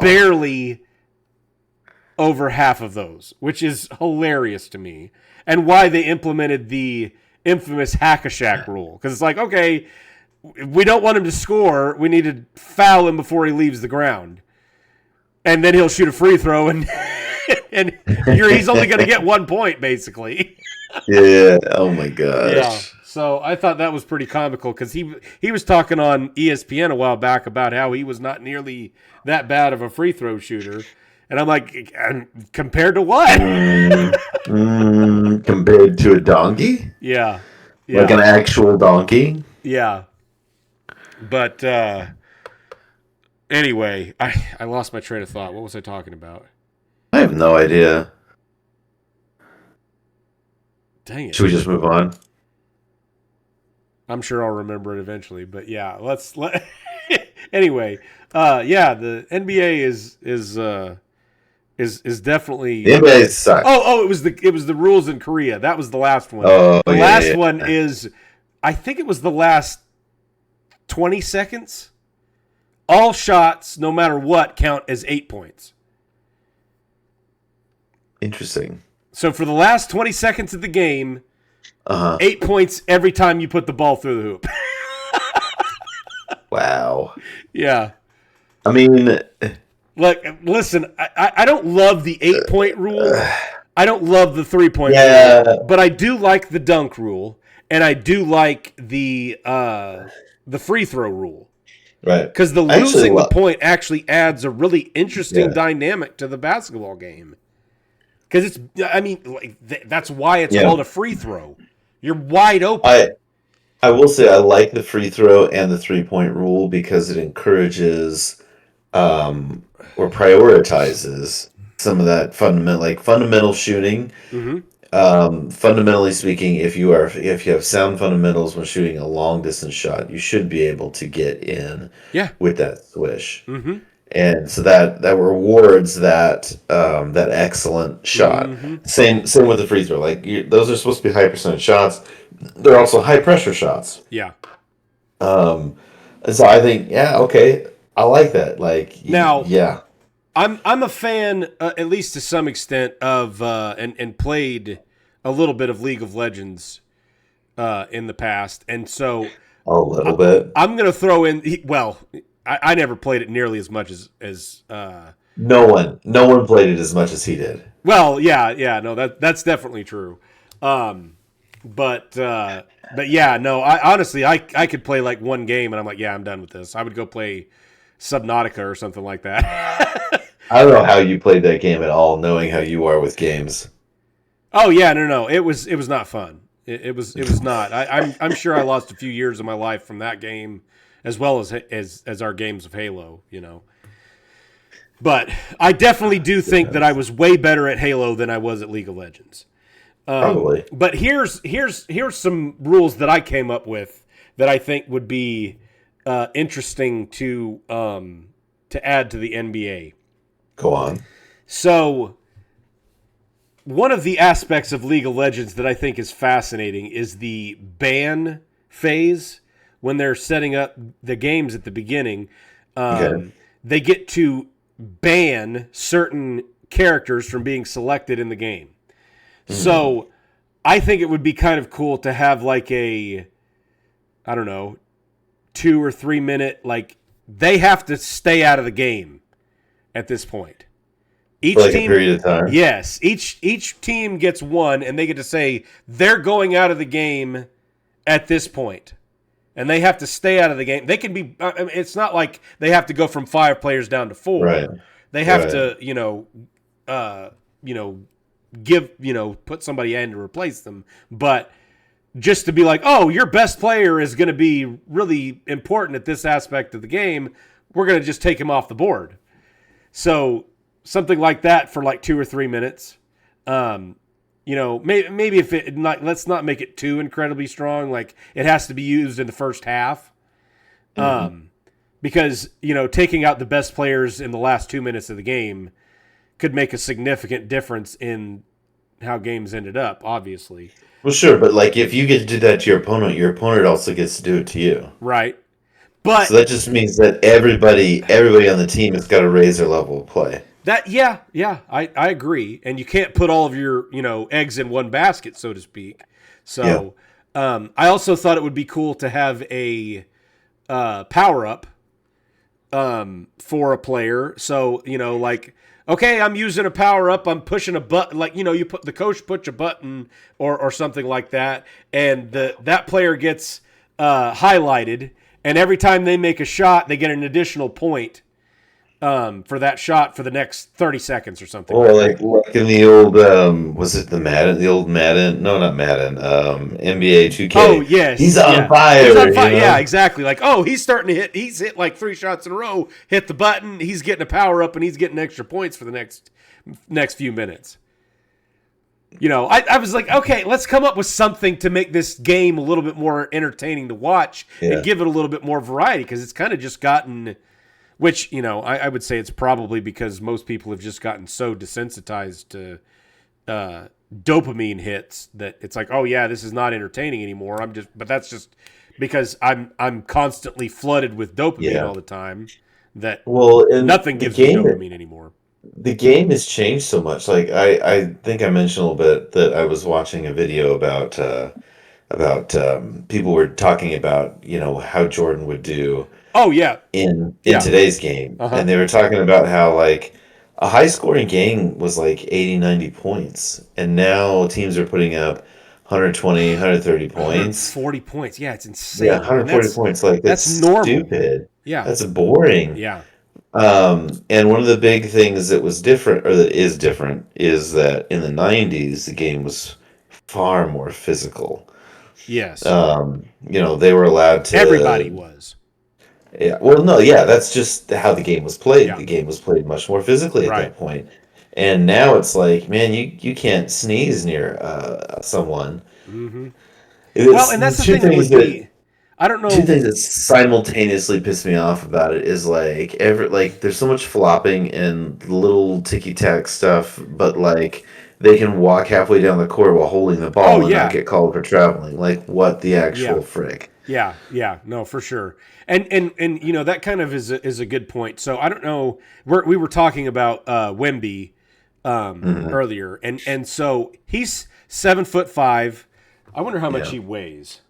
barely over half of those, which is hilarious to me. And why they implemented the infamous hack-a-Shaq rule. Because it's like, okay, we don't want him to score. We need to foul him before he leaves the ground. And then he'll shoot a free throw, and he's only going to get 1 point, basically. Yeah. Oh, my gosh. Yeah. So I thought that was pretty comical because he was talking on ESPN a while back about how he was not nearly that bad of a free throw shooter. And I'm like, compared to what? Compared to a donkey? Yeah. Like an actual donkey? Yeah. But anyway, I lost my train of thought. What was I talking about? I have no idea. Dang it. Should we just move on? I'm sure I'll remember it eventually. But yeah, anyway, the NBA is definitely the NBA sucks. Oh, it was the rules in Korea. That was the last one. The last one is, I think it was the last 20 seconds. All shots, no matter what, count as 8 points. Interesting. So for the last 20 seconds of the game, 8 points every time you put the ball through the hoop. Wow. Yeah. I mean, look, listen, I don't love the 8-point rule. I don't love the 3-point rule. But I do like the dunk rule, and I do like the free throw rule. Right. Because the losing the point actually adds a really interesting dynamic to the basketball game. Because that's why it's called a free throw. You're wide open. I will say I like the free throw and the 3-point rule because it encourages or prioritizes some of that fundamental shooting. Mm-hmm. Fundamentally speaking, if you have sound fundamentals when shooting a long distance shot, you should be able to get in with that swish. Mm-hmm. And so that rewards that excellent shot. Mm-hmm. Same with the free throw. Like those are supposed to be high percentage shots. They're also high pressure shots. Yeah. And so I think okay, I like that. Like now, yeah. I'm a fan, at least to some extent, of and played a little bit of League of Legends in the past, and so A little bit. I'm going to throw in. Well, I never played it nearly as much as. No one played it as much as he did. Well, yeah, no, that's definitely true. But yeah, no, I honestly, I could play like one game and I'm like, yeah, I'm done with this. I would go play Subnautica or something like that. I don't know how you played that game at all, knowing how you are with games. Oh yeah, no, it was not fun. It was not. I'm sure I lost a few years of my life from that game, as well as our games of Halo. But I definitely do think that I was way better at Halo than I was at League of Legends. Probably. But here's some rules that I came up with that I think would be interesting to add to the NBA. Go on. So, one of the aspects of League of Legends that I think is fascinating is the ban phase when they're setting up the games at the beginning. Okay. They get to ban certain characters from being selected in the game. So I think it would be kind of cool to have like I don't know, 2 or 3 minute, like they have to stay out of the game at this point. Each For like team, a period of time. yes, each team gets one, and they get to say they're going out of the game at this point, and they have to stay out of the game. They can be. It's not like they have to go from 5 players down to 4. Right. They have Right. to, put somebody in to replace them, but just to be like, oh, your best player is going to be really important at this aspect of the game, we're going to just take him off the board. So something like that for like 2 or 3 minutes. Maybe if it not, let's not make it too incredibly strong. Like it has to be used in the first half. Because, taking out the best players in the last 2 minutes of the game could make a significant difference in how games ended up, obviously. Well, sure, but like if you get to do that to your opponent also gets to do it to you. Right. But So that just means that everybody on the team has got to raise their level of play. I agree. And you can't put all of your, eggs in one basket, so to speak. So I also thought it would be cool to have a power up for a player. So, like, okay, I'm using a power up. I'm pushing a button, like, the coach puts a button or something like that. And that player gets highlighted. And every time they make a shot, they get an additional point for that shot for the next 30 seconds or something. Or like in the old, was it the Madden? The old Madden? No, not Madden. NBA 2K. Oh, yes. He's on fire. He's on fire. Yeah, exactly. Like, oh, he's starting to hit. He's hit like 3 shots in a row. Hit the button. He's getting a power up, and he's getting extra points for the next few minutes. I was like, okay, let's come up with something to make this game a little bit more entertaining to watch and give it a little bit more variety, because it's kind of just gotten, which, I would say it's probably because most people have just gotten so desensitized to dopamine hits that it's like, oh yeah, this is not entertaining anymore. But that's just because I'm constantly flooded with dopamine all the time that nothing gives me dopamine anymore. The game has changed so much. Like I think I mentioned a little bit that I was watching a video about people were talking about how Jordan would do. Oh yeah, in today's game, and they were talking about how like a high scoring game was like 80, 90 points, and now teams are putting up 120, 130 points, 140 points. Yeah, it's insane. Yeah, 140 points. Like that's normal. Stupid. Yeah, that's boring. Yeah. And one of the big things that was different, or that is different, is that in the 90s the game was far more physical. Yes. They were allowed to. Everybody was. Yeah. Well, no. Yeah, that's just how the game was played. Yeah. The game was played much more physically at that point. And now it's like, man, you can't sneeze near someone. Mm-hmm. Well, and that's the thing that would be. I don't know. Two things that simultaneously piss me off about it is like there's so much flopping and little ticky tack stuff, but like they can walk halfway down the court while holding the ball and not get called for traveling. Like what the actual frick? Yeah, no, for sure. And that kind of is a good point. So I don't know. We were talking about Wemby earlier, and so he's 7'5". I wonder how much he weighs.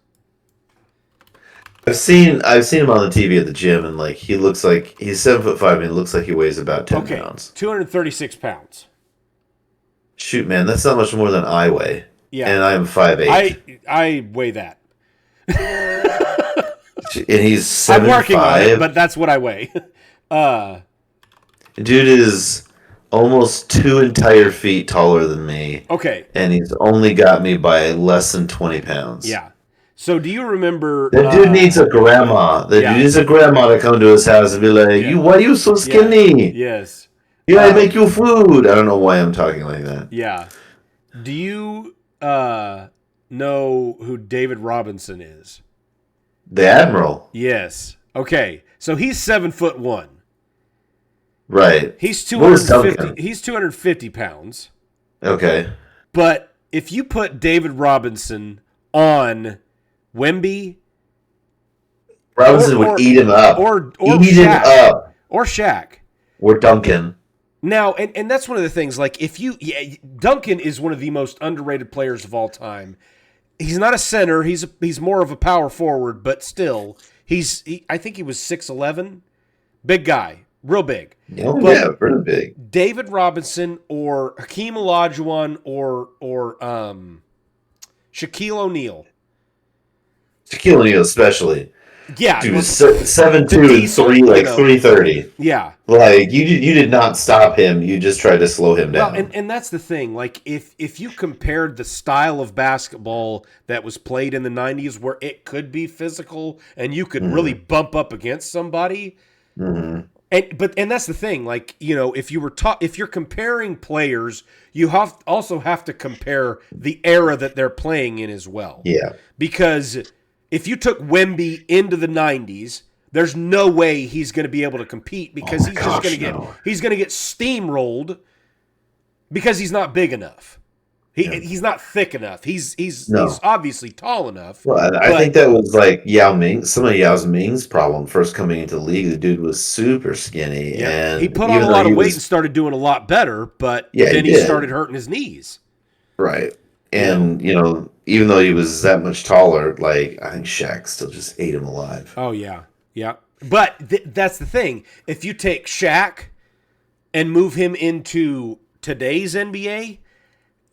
I've seen him on the TV at the gym, and like he looks like he's 7'5", and he looks like he weighs about 10 Okay, pounds. 236 pounds. Shoot, man, that's not much more than I weigh. Yeah. And I'm 5'8". I weigh that. And he's I'm working on it, 7'5". but that's what I weigh. Dude is almost 2 entire feet taller than me. Okay. And he's only got me by less than 20 pounds. Yeah. So do you remember? That dude needs a grandma. That dude needs a grandma to come to his house and be like, why are you so skinny? Yes. Yeah, I make you food. I don't know why I'm talking like that. Yeah. Do you know who David Robinson is? The Admiral. Yes. Okay. So he's 7'1". Right. He's What is 250. Duncan? He's 250 pounds. Okay. But if you put David Robinson on Wemby, Robinson would eat him up. or eat him Shaq, up. or Shaq. Or Duncan. Now, and that's one of the things. Like, Duncan is one of the most underrated players of all time. He's not a center. He's more of a power forward, but still, I think he was 6'11", big guy, real big. Oh, yeah, pretty big. David Robinson or Hakeem Olajuwon or Shaquille O'Neal. Shaquille O'Neal especially. Yeah, Dude was 7'2" and 330. Yeah. Like you did not stop him. You just tried to slow him down. Well, and that's the thing. Like if you compared the style of basketball that was played in the 90s, where it could be physical and you could really bump up against somebody, and that's the thing. Like, you know, if you're comparing players, you also have to compare the era that they're playing in as well. Yeah, because if you took Wemby into the 90s, there's no way he's going to be able to compete because he's going to get steamrolled because he's not big enough. He's not thick enough. He's obviously tall enough. Well, I think that was like Yao Ming. Some of Yao Ming's problem first coming into the league. The dude was super skinny, and he put on a lot of weight and started doing a lot better. But then he started hurting his knees. Right. And, you know, even though he was that much taller, like, I think Shaq still just ate him alive. Oh, yeah. Yeah. But that's the thing. If you take Shaq and move him into today's NBA,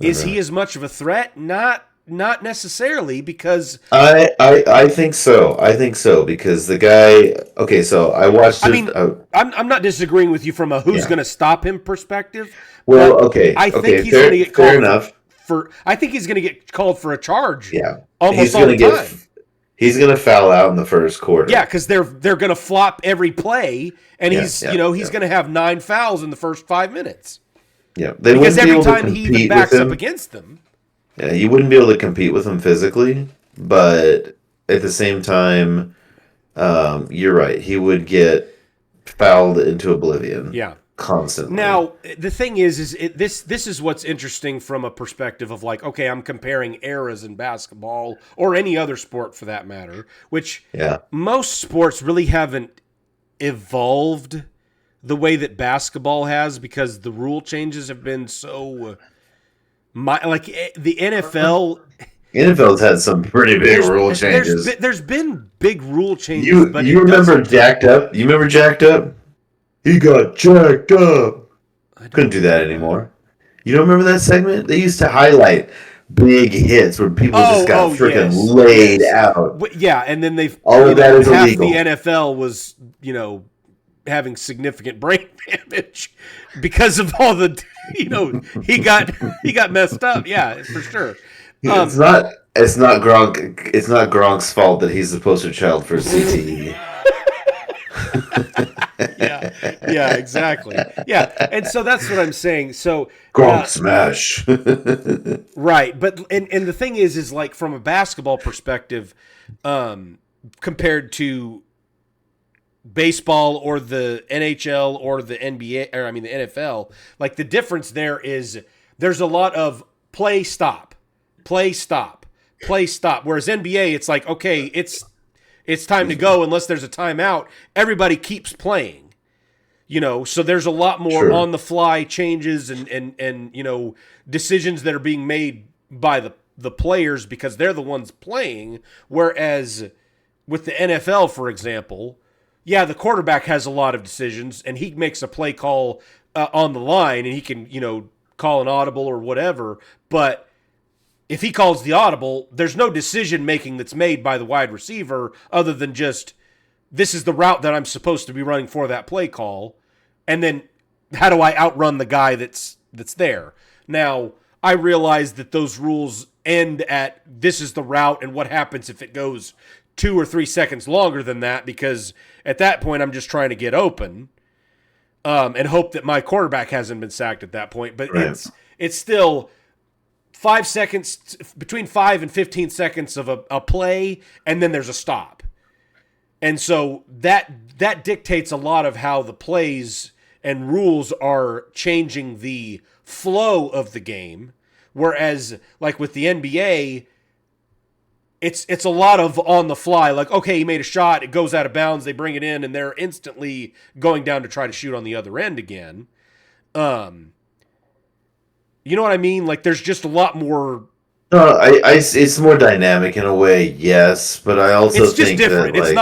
is he as much of a threat? Not necessarily, because... I think so. I think so, because the guy... Okay, so I watched... I'm not disagreeing with you from a who's going to stop him perspective. Well, okay. I think he's going to get called... Fair enough. I think he's going to get called for a charge. Yeah, almost all the time. He's going to foul out in the first quarter. Yeah, because they're going to flop every play, and he's going to have 9 fouls in the first 5 minutes. Yeah, because every time he even backs up against them. Yeah, you wouldn't be able to compete with him physically, but at the same time, you're right. He would get fouled into oblivion. Yeah. Constantly. Now, the thing is this is what's interesting from a perspective of like, okay, I'm comparing eras in basketball or any other sport for that matter, which most sports really haven't evolved the way that basketball has because the rule changes have been so like the NFL. NFL's had some pretty big rule changes. There's been big rule changes. You remember Jacked Up? You remember Jacked Up? He got jacked up. Couldn't do that anymore. You don't remember that segment? They used to highlight big hits where people just got freaking laid out. Yeah, and then all of that is half illegal. The NFL was, having significant brain damage because of all the, he got messed up. Yeah, for sure. It's not Gronk. It's not Gronk's fault that he's the poster child for CTE. Yeah, exactly. Yeah, and so that's what I'm saying. So Gronk smash. Right, but and the thing is like from a basketball perspective, compared to baseball or the NHL or the NBA, or the NFL, like the difference there is there's a lot of play stop. Whereas NBA, it's like, okay, it's time to go unless there's a timeout. Everybody keeps playing. So there's a lot more on the fly changes and decisions that are being made by the players because they're the ones playing. Whereas with the NFL, for example, yeah, the quarterback has a lot of decisions, and he makes a play call on the line, and he can, call an audible or whatever. But if he calls the audible, there's no decision making that's made by the wide receiver other than just, this is the route that I'm supposed to be running for that play call, and then how do I outrun the guy that's there? Now, I realize that those rules end at this is the route, and what happens if it goes 2 or 3 seconds longer than that, because at that point I'm just trying to get open and hope that my quarterback hasn't been sacked at that point. But it's still 5 seconds, between 5 and 15 seconds of a play, and then there's a stop. And so that dictates a lot of how the plays and rules are changing the flow of the game. Whereas, like with the NBA, it's a lot of on the fly. Like, okay, he made a shot, it goes out of bounds, they bring it in, and they're instantly going down to try to shoot on the other end again. You know what I mean? Like, there's just a lot more. No, it's more dynamic in a way, yes, but I also it's just think different. that, like, It's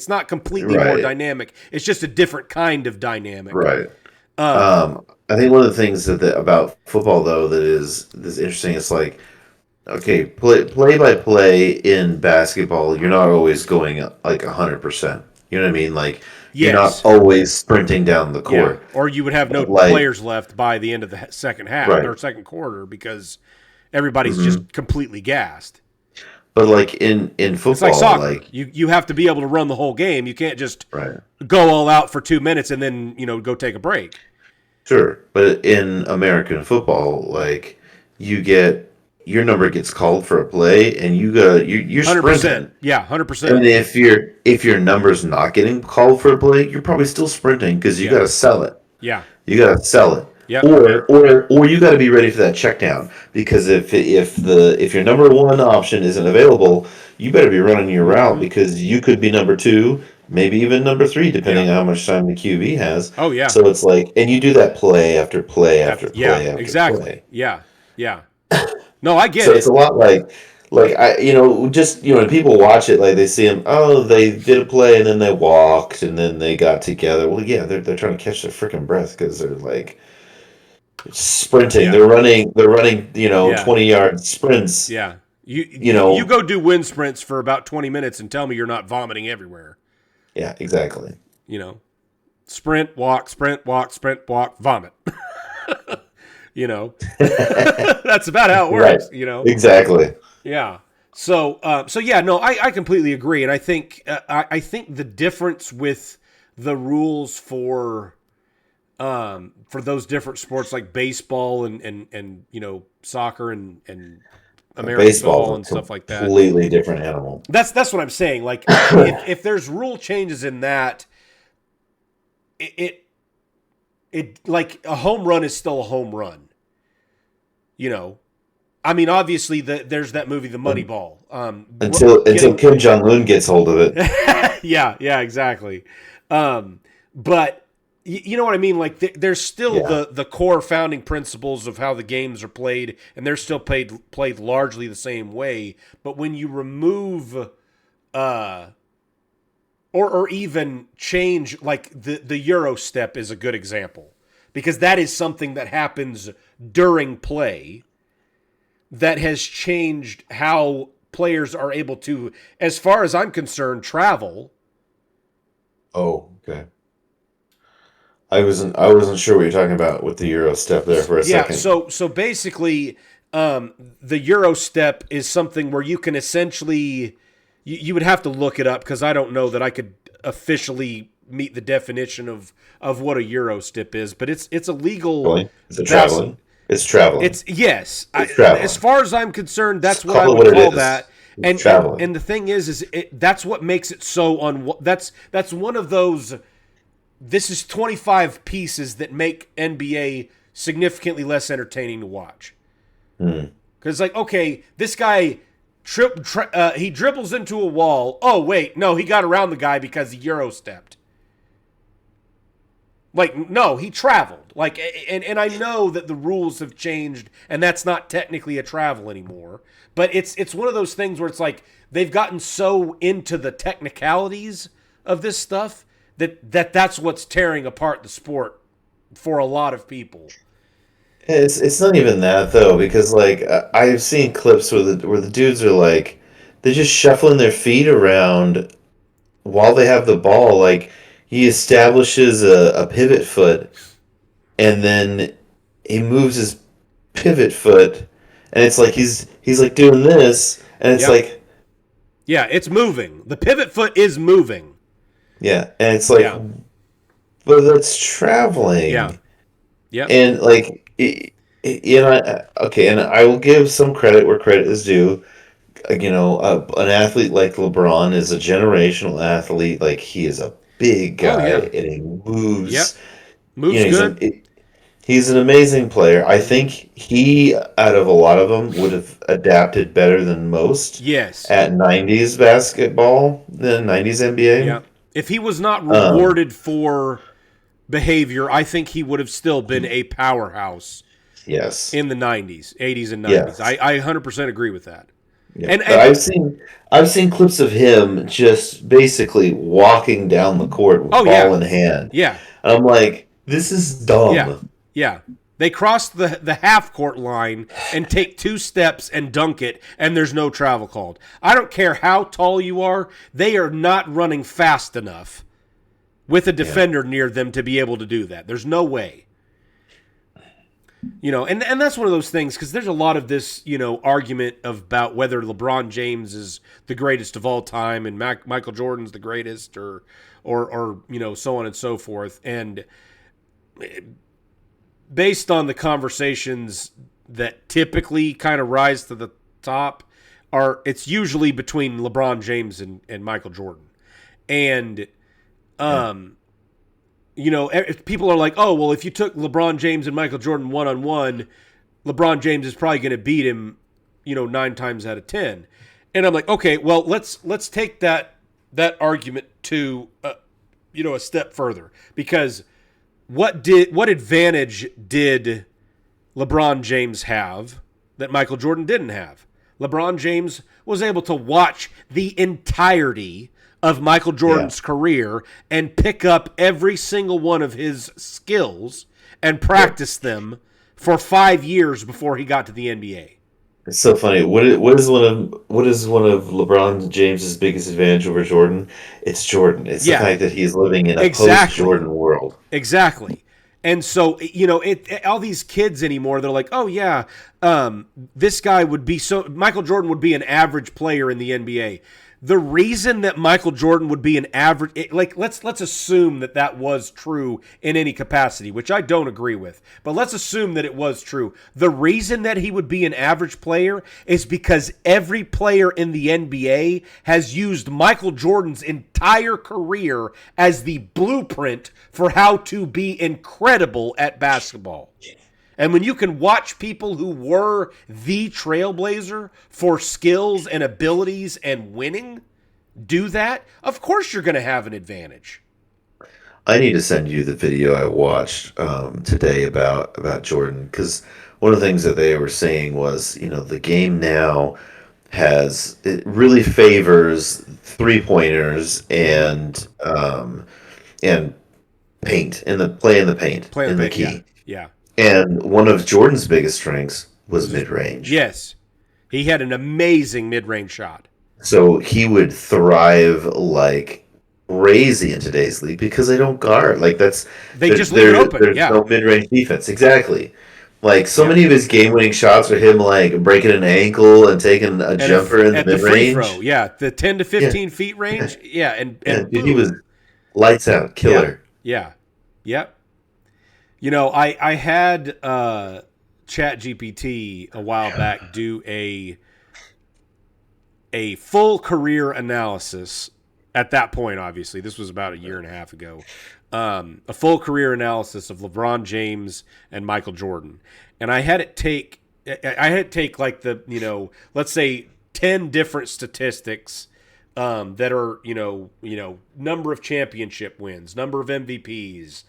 not completely more dynamic. It's just a different kind of dynamic. Right. I think one of the things about football, though, that is interesting, it's like, okay, play by play in basketball, you're not always going like 100%. You know what I mean? Like, you're not always sprinting down the court. Yeah. Or you would have no players left by the end of the second half or second quarter because everybody's just completely gassed. But like in football, it's like soccer. You have to be able to run the whole game. You can't just go all out for 2 minutes and then go take a break. Sure, but in American football, like, your number gets called for a play, and you're 100%. Sprinting. Yeah, 100%. And if your number's not getting called for a play, you're probably still sprinting because you got to sell it. Yeah, you got to sell it. Yeah. Or you got to be ready for that check down, because if your number one option isn't available, you better be running your route, because you could be number 2, maybe even number 3, depending on how much time the QB has. Oh yeah. So it's like, and you do that play after play after play after exactly. play. Yeah. No, I get so it. It's a lot like when people watch it, like, they see them, oh, they did a play and then they walked and then they got together. Well, yeah, they're trying to catch their freaking breath because they're like sprinting. Yeah. They're running 20-yard sprints. Yeah. You go do wind sprints for about 20 minutes and tell me you're not vomiting everywhere. Yeah, exactly. Sprint, walk, vomit. That's about how it works. Right. Exactly. Yeah. So yeah, no, I completely agree, and I think the difference with the rules for those different sports like baseball and soccer and American baseball and stuff like that, completely different animal. That's what I'm saying. Like, if there's rule changes in that, it like a home run is still a home run. I mean, obviously there's that movie, The Moneyball. Until Kim Jong-un gets hold of it. Yeah, exactly. But you know what I mean? Like, there's still the core founding principles of how the games are played, and they're still played largely the same way. But when you remove, or even change, like the Euro step is a good example, because that is something that happens during play that has changed how players are able to, as far as I'm concerned, travel. Oh, okay. I wasn't sure what you're talking about with the Euro step there for a second. Yeah, so basically, the Euro step is something where you can essentially, you would have to look it up, because I don't know that I could officially meet the definition of what a Euro step is, but it's a legal. Really? Is it traveling? It's traveling. It's traveling. As far as I'm concerned, that's what I Call it would what it call is. that. It's And traveling. the thing is that's what makes it so that's one of those. This is 25 pieces that make NBA significantly less entertaining to watch. Because, like, okay, this guy he dribbles into a wall. Oh wait, no, he got around the guy because he Euro stepped. Like, no, he traveled. Like, and I know that the rules have changed, and that's not technically a travel anymore. But it's one of those things where it's like they've gotten so into the technicalities of this stuff that's what's tearing apart the sport for a lot of people. It's not even that though, because like I've seen clips where the dudes are like they're just shuffling their feet around while they have the ball. Like he establishes a pivot foot, and then he moves his pivot foot, and it's like he's like doing this, and it's Yep. like Yeah, it's moving. The pivot foot is moving. yeah, and it's like, Yeah. but that's Yeah. traveling. Yep. And like, okay, and I will give some credit where credit is due. An athlete like LeBron is a generational athlete. Like he is a big Oh guy yeah. and he moves. Yep. Moves good. He's an amazing player. I think he, out of a lot of them, would have adapted better than most Yes. at '90s basketball than '90s NBA. Yeah. If he was not Um, rewarded for behavior, I think he would have still been a powerhouse yes, in the 90s, 80s and 90s. yes. I 100% agree with that. Yeah, And but and I've seen clips of him just basically walking down the court with oh ball yeah. in hand. Yeah. And I'm like, this is Yeah. dumb. Yeah. They cross the half court line and take 2 steps and dunk it, and there's no travel called. I don't care how tall you are, they are not running fast enough with a Yeah. defender near them to be able to do that. There's no way. And that's one of those things, because there's a lot of this, argument about whether LeBron James is the greatest of all time and Michael Jordan's the greatest, or so on and so forth. And based on the conversations that typically kind of rise to the top, it's usually between LeBron James and Michael Jordan. And Yeah. people are like, oh, well, if you took LeBron James and Michael Jordan one-on-one, LeBron James is probably going to beat him, 9 times out of 10. And I'm like, okay, well, let's take that argument to a step further, because what advantage did LeBron James have that Michael Jordan didn't have? LeBron James was able to watch the entirety of Michael Yeah. Jordan's career and pick up every single one of his skills and Yep. practice them for 5 years before he got to the NBA. It's so funny. What is one of LeBron James's biggest advantage over Jordan? It's Jordan. It's the Yeah, fact that he's living in a exactly. post-Jordan world. Exactly. And so, all these kids anymore, they're like, oh, yeah, this guy would be Michael Jordan would be an average player in the NBA. The reason that Michael Jordan would be an average, let's assume that was true in any capacity, which I don't agree with, but let's assume that it was true. The reason that he would be an average player is because every player in the NBA has used Michael Jordan's entire career as the blueprint for how to be incredible at basketball. And when you can watch people who were the trailblazer for skills and abilities and winning do that, of course you're going to have an advantage. I need to send you the video I watched today about Jordan, because one of the things that they were saying was, the game now it really favors 3-pointers and paint in the play in the paint Play on in the the paint, yeah. key. Yeah. And one of Jordan's biggest strengths was mid range. Yes. He had an amazing mid-range shot. So he would thrive like crazy in today's league because they don't guard. Like They just leave it open, there's yeah. no mid range defense. Exactly. Like so Yeah. many of his game winning shots are him like breaking an ankle and taking a jumper in the at the mid free range. throw, yeah, the 10 to 15 feet range, yeah, Yeah, and dude, he was boom. lights out, killer. Yeah. Yep. I had ChatGPT a while back do a full career analysis. At that point, obviously, this was about a year and a half ago. A full career analysis of LeBron James and Michael Jordan, and I had it take like let's say 10 different statistics that are number of championship wins, number of MVPs,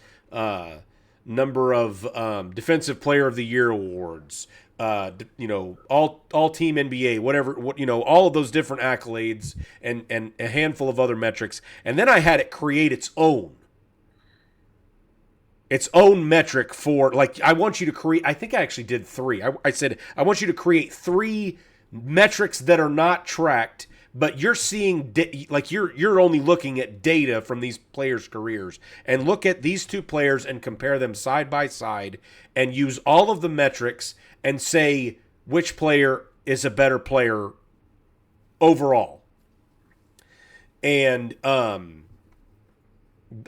number of Defensive Player of the Year awards, all team NBA, whatever, all of those different accolades and a handful of other metrics. And then I had it create its own metric for, like, I want you to create, I think I actually did 3. I said, I want you to create 3 metrics that are not tracked, but you're seeing, you're only looking at data from these players' careers, and look at these 2 players and compare them side by side and use all of the metrics and say which player is a better player overall. And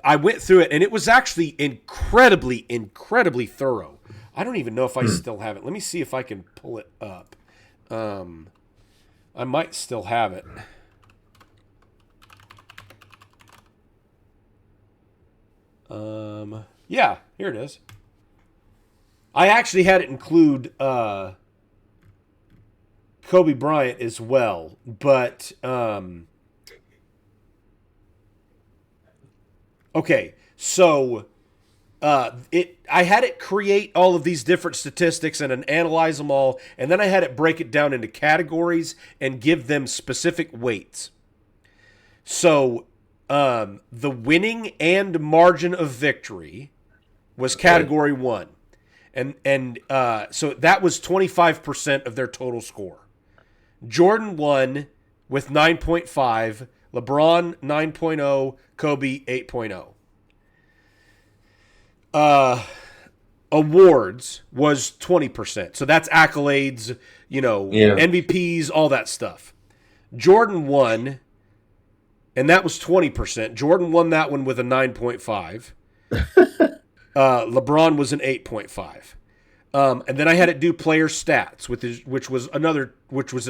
I went through it, and it was actually incredibly, incredibly thorough. I don't even know if I still have it. Let me see if I can pull it up. I might still have it. Yeah, here it is. I actually had it include Kobe Bryant as well, but okay, so I had it create all of these different statistics and analyze them all, and then I had it break it down into categories and give them specific weights. So the winning and margin of victory was category 1. And so that was 25% of their total score. Jordan won with 9.5, LeBron 9.0, Kobe 8.0. Awards was 20%. So that's accolades, MVPs, all that stuff. Jordan won, and that was 20%. Jordan won that one with a 9.5. LeBron was an 8.5. And then I had it do player stats, which was an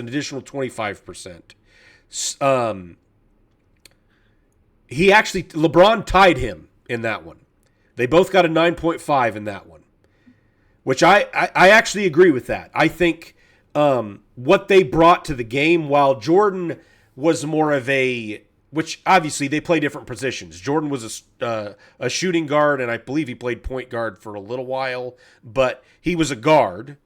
additional 25%. LeBron tied him in that one. They both got a 9.5 in that one, which I actually agree with that. I think what they brought to the game, while Jordan was more of which obviously they play different positions. Jordan was a shooting guard, and I believe he played point guard for a little while, but he was a guard.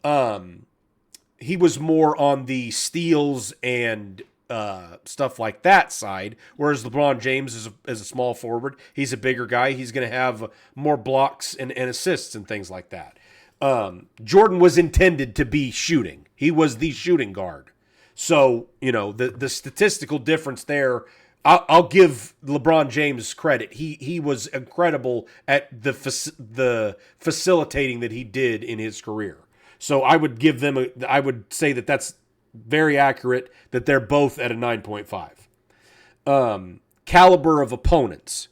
He was more on the steals and stuff like that side, whereas LeBron James is a small forward. He's a bigger guy. He's going to have more blocks and assists and things like that. Jordan was intended to be shooting. He was the shooting guard. So, the statistical difference there, I'll give LeBron James credit. He was incredible at the facilitating that he did in his career. So I would give them I would say that that's very accurate, that they're both at a 9.5. Caliber of opponents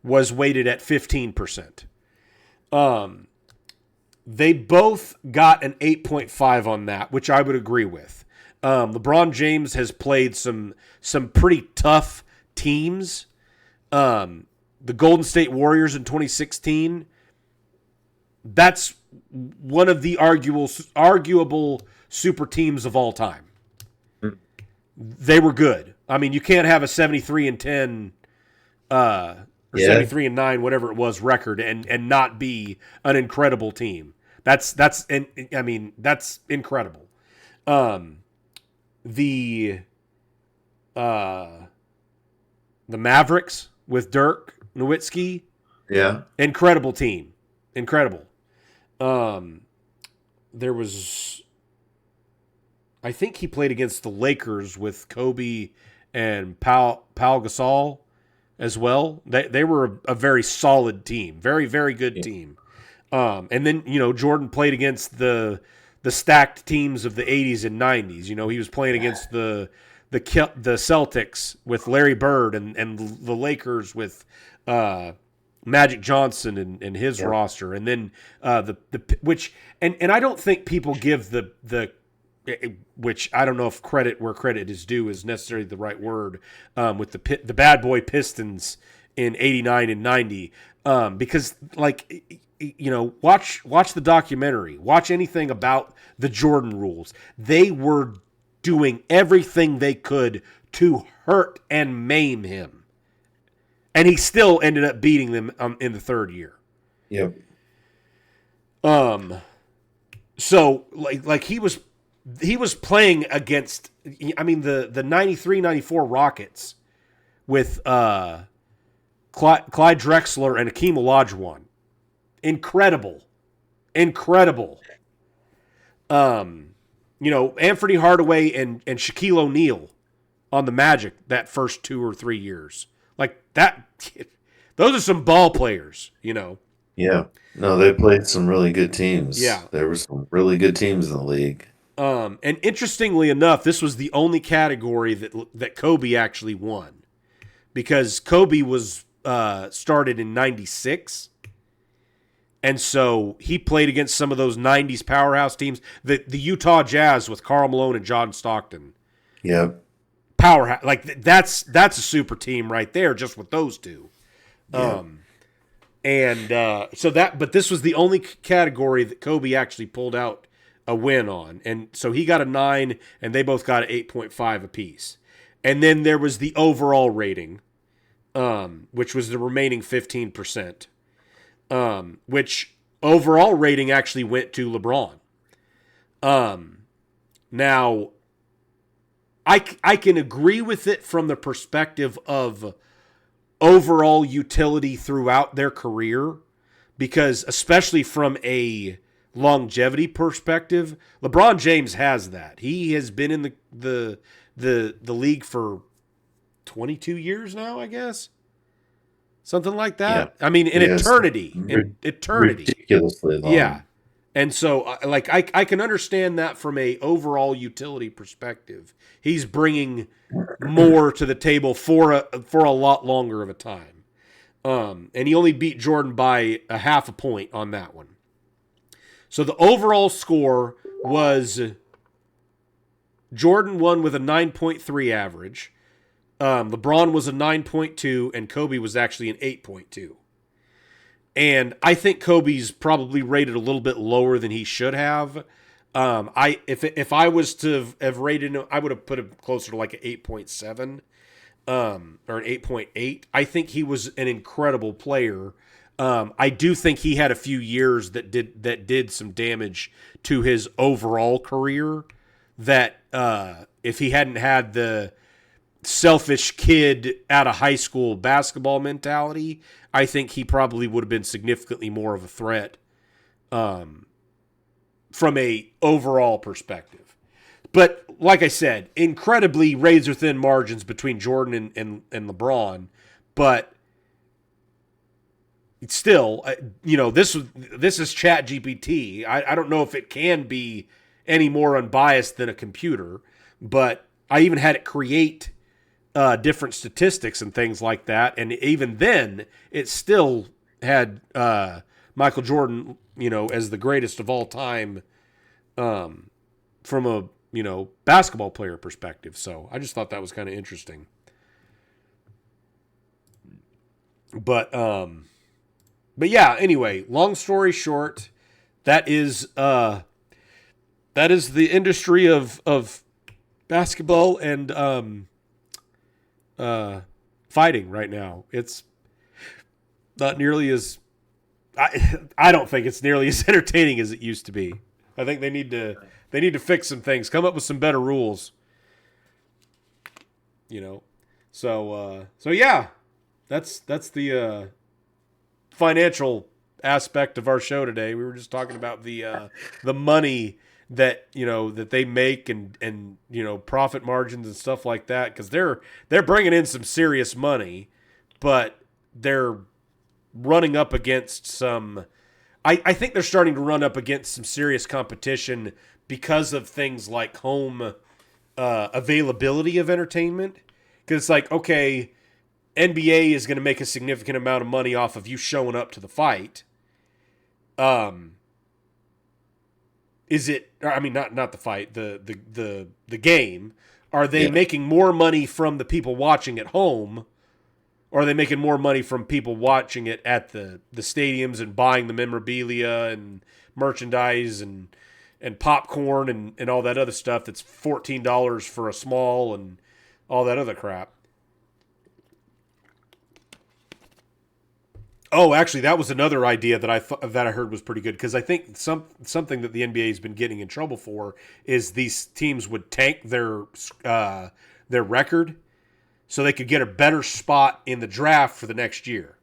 was weighted at 15%. They both got an 8.5 on that, which I would agree with. LeBron James has played some pretty tough teams. The Golden State Warriors in 2016, that's one of the arguable super teams of all time. They were good. I mean, you can't have a 73-10 or 73-9, whatever it was, record and not be an incredible team. That's incredible. The Mavericks with Dirk Nowitzki, incredible team, incredible. There was, I think he played against the Lakers with Kobe and Pau Gasol as well. They were a very solid team, very, very good team. And then, Jordan played against the stacked teams of the 80s and 90s. He was playing against the Celtics with Larry Bird and the Lakers with Magic Johnson and his roster. And then which I don't think people give the which I don't know if credit where credit is due is necessarily the right word, with the bad boy Pistons in 89 and 90, because watch the documentary, watch anything about the Jordan rules. They were doing everything they could to hurt and maim him, and he still ended up beating them in the third year. Yep. So like he was playing against, I mean, the 93-94 Rockets with Clyde Drexler and Akeem Olajuwon. Incredible. Anthony Hardaway and Shaquille O'Neal on the Magic that first 2 or 3 years. Like that, those are some ball players, Yeah. No, they played some really good teams. Yeah. There were some really good teams in the league. And interestingly enough, this was the only category that Kobe actually won, because Kobe was started in '96, and so he played against some of those '90s powerhouse teams, the Utah Jazz with Karl Malone and John Stockton. Yep. Powerhouse, like that's a super team right there, just with those two. Yep. But this was the only category that Kobe actually pulled out a win on. And so he got a 9 and they both got an 8.5 apiece. And then there was the overall rating, which was the remaining 15%, which overall rating actually went to LeBron. Now, I can agree with it from the perspective of overall utility throughout their career, because especially from a longevity perspective, LeBron James has that. He has been in the league for 22 years now, I guess. Something like that. Yeah. I mean, in eternity. In eternity. Ridiculously long. Yeah. And so, I can understand that from a overall utility perspective. He's bringing more to the table for a lot longer of a time. And he only beat Jordan by a half a point on that one. So the overall score was Jordan won with a 9.3 average. LeBron was a 9.2, and Kobe was actually an 8.2. And I think Kobe's probably rated a little bit lower than he should have. If I was to have rated him, I would have put him closer to like an 8.7 or an 8.8. I think he was an incredible player. I do think he had a few years that did some damage to his overall career. That if he hadn't had the selfish kid out of high school basketball mentality, I think he probably would have been significantly more of a threat from a overall perspective. But like I said, incredibly razor thin margins between Jordan and LeBron. But still, this is ChatGPT. I don't know if it can be any more unbiased than a computer, but I even had it create different statistics and things like that, and even then, it still had Michael Jordan, as the greatest of all time, from a basketball player perspective. So I just thought that was kind of interesting. But yeah. Anyway, long story short, that is the industry of basketball and fighting right now. It's not nearly as I don't think it's nearly as entertaining as it used to be. I think they need to fix some things, come up with some better rules. So yeah, that's the financial aspect of our show today. We were just talking about the money that that they make and profit margins and stuff like that, because they're bringing in some serious money, but they're running up against some. I think they're starting to run up against some serious competition because of things like home availability of entertainment. Because it's like, okay, NBA is going to make a significant amount of money off of you showing up to the fight. Is it? I mean, not the fight, the game. Are they making more money from the people watching at home, or are they making more money from people watching it at the stadiums and buying the memorabilia and merchandise and popcorn and all that other stuff that's $14 for a small and all that other crap? Oh, actually, that was another idea that I heard was pretty good, because I think something that the NBA has been getting in trouble for is these teams would tank their record so they could get a better spot in the draft for the next year.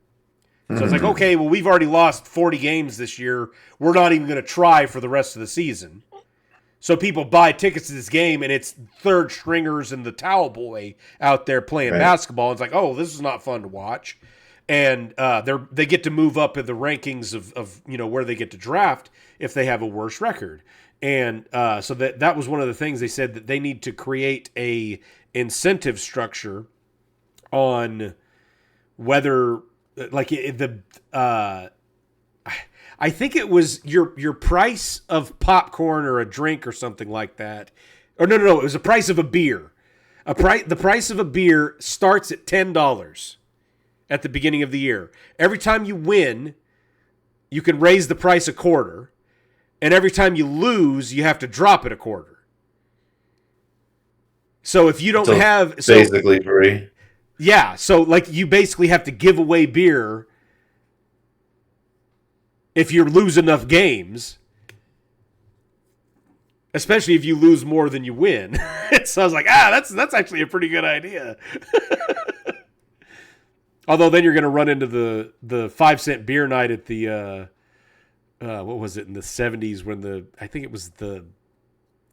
So it's like, okay, well, we've already lost 40 games this year. We're not even going to try for the rest of the season. So people buy tickets to this game, and it's third stringers and the towel boy out there playing basketball. It's like, oh, this is not fun to watch. And they get to move up in the rankings of where they get to draft if they have a worse record. And so that was one of the things they said, that they need to create a incentive structure on whether, like, I think it was your price of popcorn or a drink or something like that. Or no, it was the price of a beer. The price of a beer starts at $10 at the beginning of the year. Every time you win, you can raise the price a quarter, and every time you lose, you have to drop it a quarter. So if you don't have basically free. Yeah, so like you basically have to give away beer if you lose enough games, especially if you lose more than you win. So I was like, that's actually a pretty good idea. Although then you're going to run into the 5-cent beer night at the what was it in the 70s when I think it was the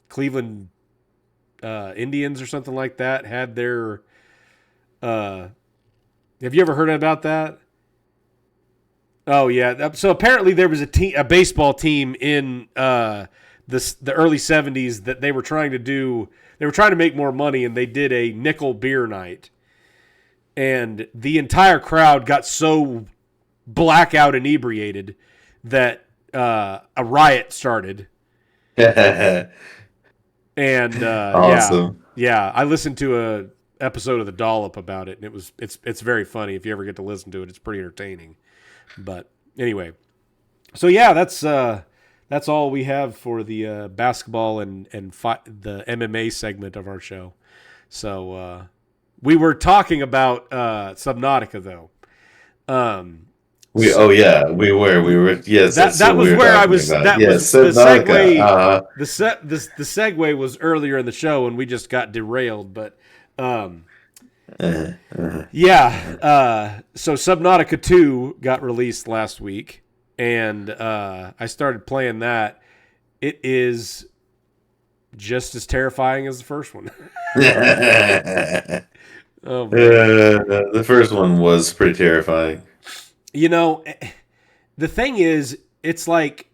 Cleveland Indians or something like that had their. Have you ever heard about that? Oh yeah. So apparently there was a baseball team in the early 70s that they were trying to make more money, and they did a nickel beer night. And the entire crowd got so blackout inebriated that a riot started. And awesome. Yeah, I listened to a episode of The Dollop about it, and it's very funny. If you ever get to listen to it, it's pretty entertaining. But anyway, so yeah, that's all we have for the basketball and the MMA segment of our show. So we were talking about Subnautica, though. We were. Yes, that was where I was. About. That yes, was the segue. Uh-huh. The segue was earlier in the show, and we just got derailed. But yeah. So Subnautica 2 got released last week, and I started playing that. It is just as terrifying as the first one. Oh, the first one was pretty terrifying. You know, the thing is, it's like,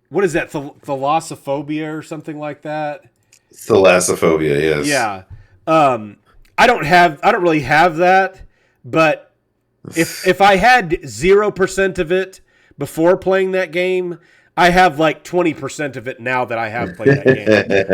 what is that, thalassophobia or something like that? Thalassophobia, yes. Yeah. I don't really have that, but if I had 0% of it before playing that game, I have like 20% of it now that I have played that game.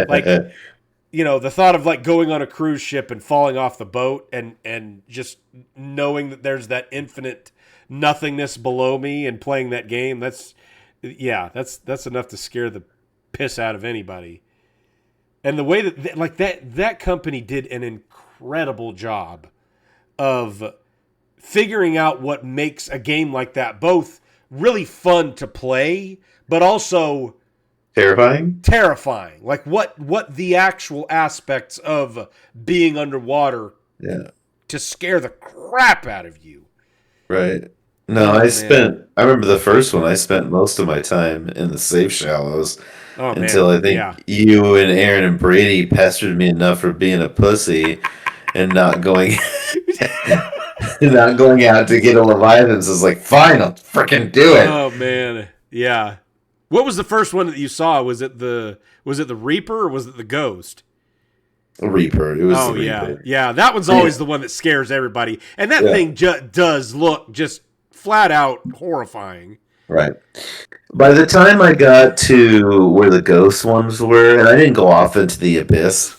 Like, the thought of like going on a cruise ship and falling off the boat and just knowing that there's that infinite nothingness below me and playing that game, that's enough to scare the piss out of anybody. And the way that company did an incredible job of figuring out what makes a game like that both really fun to play, but also terrifying. Like what the actual aspects of being underwater to scare the crap out of you. Right. No, I remember the first one, I spent most of my time in the safe shallows until I think you and Aaron and Brady pestered me enough for being a pussy and not going not going out to get a Leviathan. So it's like, fine, I'll freaking do it. Oh man. Yeah. What was the first one that you saw? Was it the Reaper or was it the Ghost? Reaper. It was the Reaper. Yeah. Yeah, that one's always the one that scares everybody. And that thing does look just flat out horrifying. Right. By the time I got to where the ghost ones were, and I didn't go off into the abyss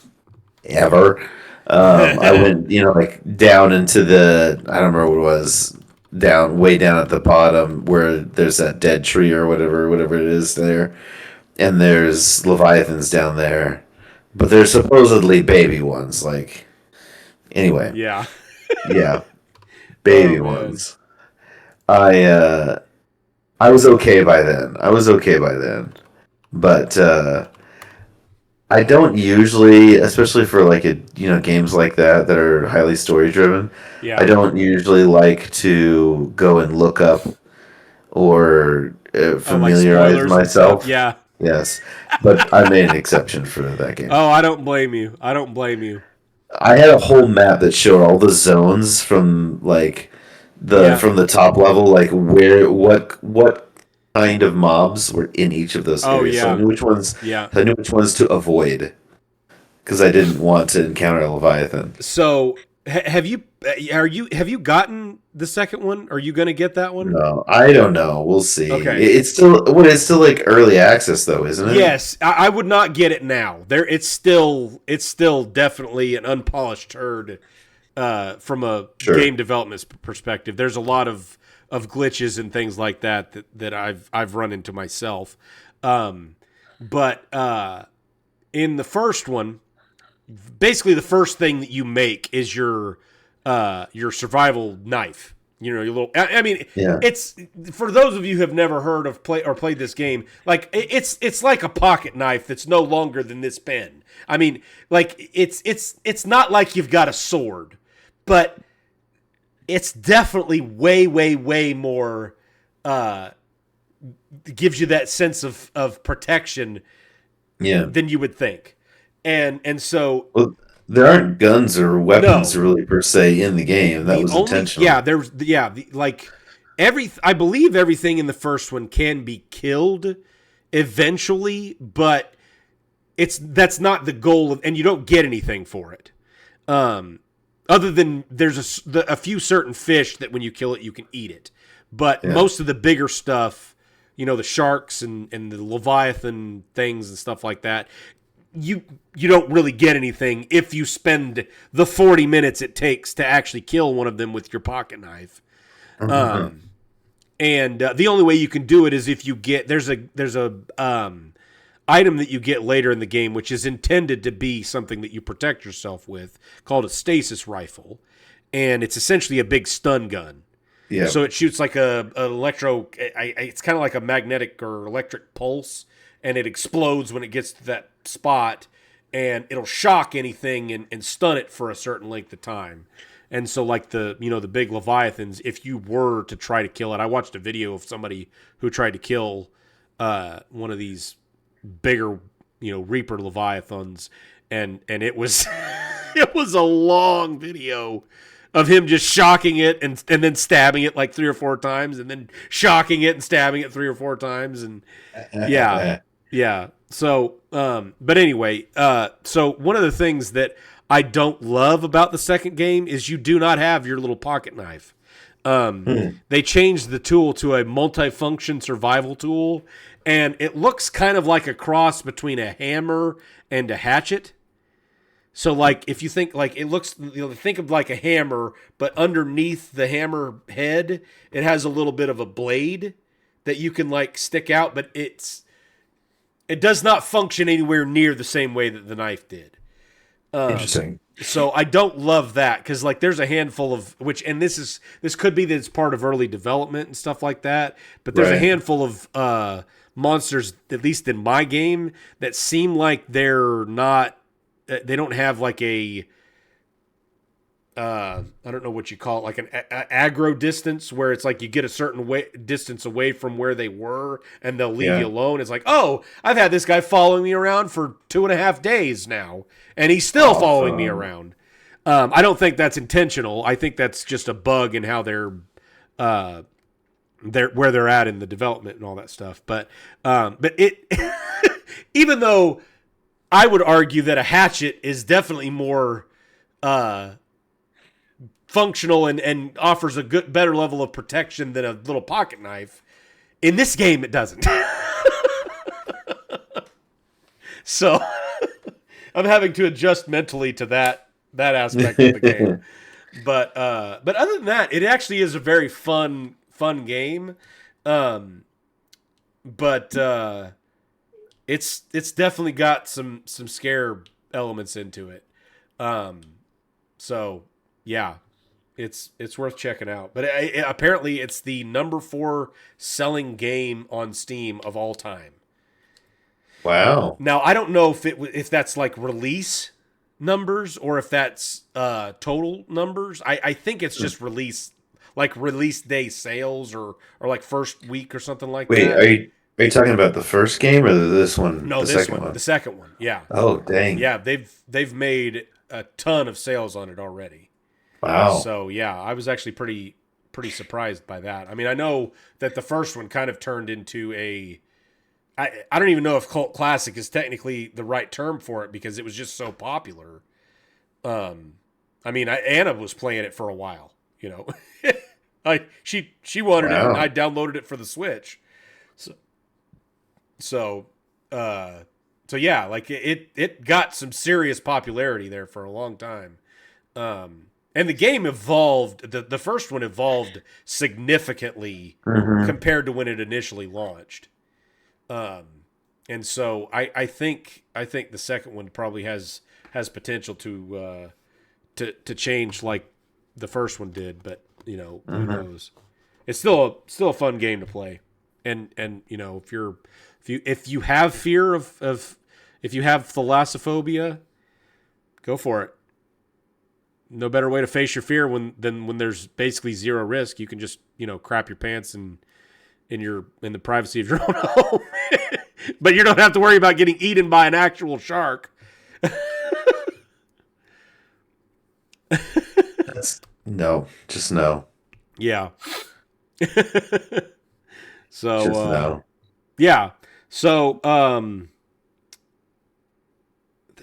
ever. I went, like down into I don't remember what it was, way down at the bottom where there's that dead tree or whatever it is there. And there's Leviathans down there. But they're supposedly baby ones, anyway. Yeah. Yeah. Baby ones. I I was okay by then. I was okay by then, but I don't usually, especially for like games like that are highly story driven. I Yeah. don't usually like to go and look up or Oh, like familiarize spoilers and stuff. myself. Yeah. Yes, but I made an exception for that game. Oh, I don't blame you. I don't blame you. I had a whole map that showed all the zones from like Yeah. from the top level, like where what kind of mobs were in each of those Oh, areas. So yeah. Yeah. I knew which ones to avoid because I didn't want to encounter a Leviathan. So, have you gotten the second one? Are you going to get that one? No, I don't know. We'll see. Okay. It's still like early access though, isn't it? Yes, I would not get it now. It's still definitely an unpolished turd from a Sure. game development perspective. There's a lot of glitches and things like that I've run into myself. But in the first one, basically the first thing that you make is your survival knife. You know, your little. I mean, Yeah. it's for those of you who have never heard of played this game. Like it's like a pocket knife that's no longer than this pen. I mean, like it's not like you've got a sword, but it's definitely way more. Gives you that sense of protection Yeah. than you would think, and so Well, there aren't guns or weapons no. really per se in the game. That The was only intentional. there's like I believe everything in the first one can be killed eventually, but that's not the goal of, and you don't get anything for it. Other than there's a few certain fish that when you kill it you can eat it, but Yeah. most of the bigger stuff, the sharks and the leviathan things and stuff like that, you don't really get anything if you spend the 40 minutes it takes to actually kill one of them with your pocket knife. And the only way you can do it is if you get there's a item that you get later in the game which is intended to be something that you protect yourself with, called a stasis rifle, and it's essentially a big stun gun. Yeah. So it shoots like a electro. It's kind of like a magnetic or electric pulse, and it explodes when it gets to that spot, and it'll shock anything and stun it for a certain length of time. And so, like the big leviathans, if you were to try to kill it, I watched a video of somebody who tried to kill one of these bigger reaper leviathans, and it was it was a long video of him just shocking it and then stabbing it like 3 or 4 times, and then shocking it and stabbing it 3 or 4 times, and yeah. So, but anyway, so one of the things that I don't love about the second game is you do not have your little pocket knife. They changed the tool to a multifunction survival tool, and it looks kind of like a cross between a hammer and a hatchet. So, like, if you think, like, it looks, think of like a hammer, but underneath the hammer head, it has a little bit of a blade that you can, like, stick out, but it does not function anywhere near the same way that the knife did. Interesting. So I don't love that, because, like, there's a handful of, and this could be that it's part of early development and stuff like that, but there's a Right. handful of monsters, at least in my game, that seem like they're not, they don't have like a I don't know what you call it, like an aggro distance, where it's like you get a certain distance away from where they were and they'll leave Yeah. you alone. It's like, oh, I've had this guy following me around for 2.5 days now, and he's still following me around. I don't think that's intentional. I think that's just a bug in how they're where they're at in the development and all that stuff. But it even though I would argue that a hatchet is definitely more functional and offers a better level of protection than a little pocket knife, in this game it doesn't. So I'm having to adjust mentally to that aspect of the game. But other than that, it actually is a very fun game. But it's definitely got some scare elements into it. So yeah. It's worth checking out. But apparently, it's the number 4 selling game on Steam of all time. Wow. Now, I don't know if that's like release numbers or if that's total numbers. I think it's just release day sales or like first week or something like Wait, that. are you talking about the first game or this one? No, the this second one, the second one. Yeah. Oh, dang. Yeah, they've made a ton of sales on it already. Wow. So yeah, I was actually pretty surprised by that. I mean, I know that the first one kind of turned into I don't even know if cult classic is technically the right term for it because it was just so popular. I mean, Anna was playing it for a while, you know. She wanted it, and I downloaded it for the Switch. So yeah, like it got some serious popularity there for a long time. And the game evolved. The first one evolved significantly compared to when it initially launched. And so I think the second one probably has potential to change like the first one did, but you know, who knows? It's still a fun game to play. And you know, if you have fear of if you have thalassophobia, go for it. No better way to face your fear than when there's basically zero risk. You can just, you know, crap your pants in the privacy of your own home. But you don't have to worry about getting eaten by an actual shark. No, just no. Yeah. So Just no. yeah. So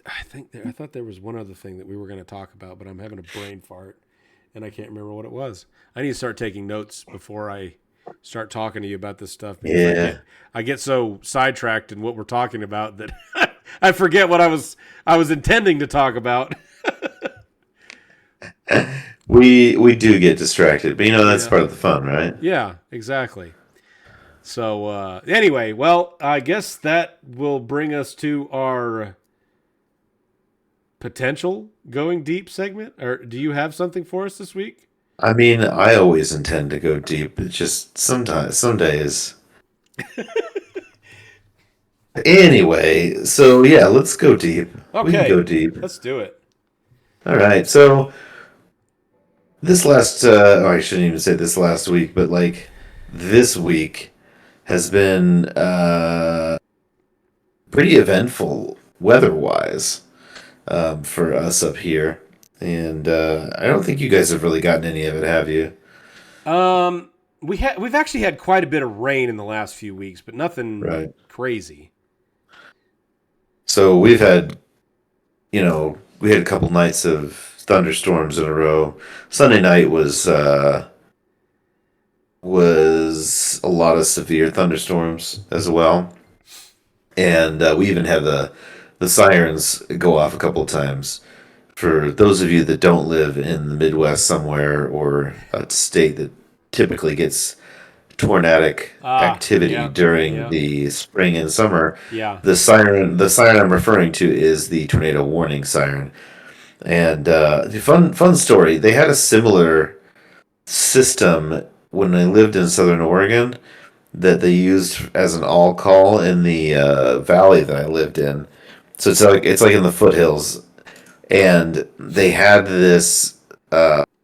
I thought there was one other thing that we were going to talk about, but I'm having a brain fart and I can't remember what it was. I need to start taking notes before I start talking to you about this stuff. Yeah. I get so sidetracked in what we're talking about that I forget what I was intending to talk about. We do get distracted, but you know that's part of the fun, right? Yeah, exactly. So anyway, well, I guess that will bring us to our potential going deep segment. Or do you have something for us this week? I mean, I always intend to go deep. It's just sometimes, some days. Anyway, so yeah, let's go deep. We can Okay, go deep. let's do it. All right. So this last, I shouldn't even say this last week, but like this week has been pretty eventful weather-wise for us up here. And I don't think you guys have really gotten any of it, have you? We've actually had quite a bit of rain in the last few weeks, but nothing Right. crazy. So we've had, we had a couple nights of thunderstorms in a row. Sunday night was a lot of severe thunderstorms as well, and we even had the sirens go off a couple of times. For those of you that don't live in the Midwest somewhere or a state that typically gets tornadic activity yeah, during yeah. the spring and summer, Yeah. the siren I'm referring to is the tornado warning siren. And fun story. They had a similar system when I lived in Southern Oregon that they used as an all call in the valley that I lived in. So it's like in the foothills, and they had this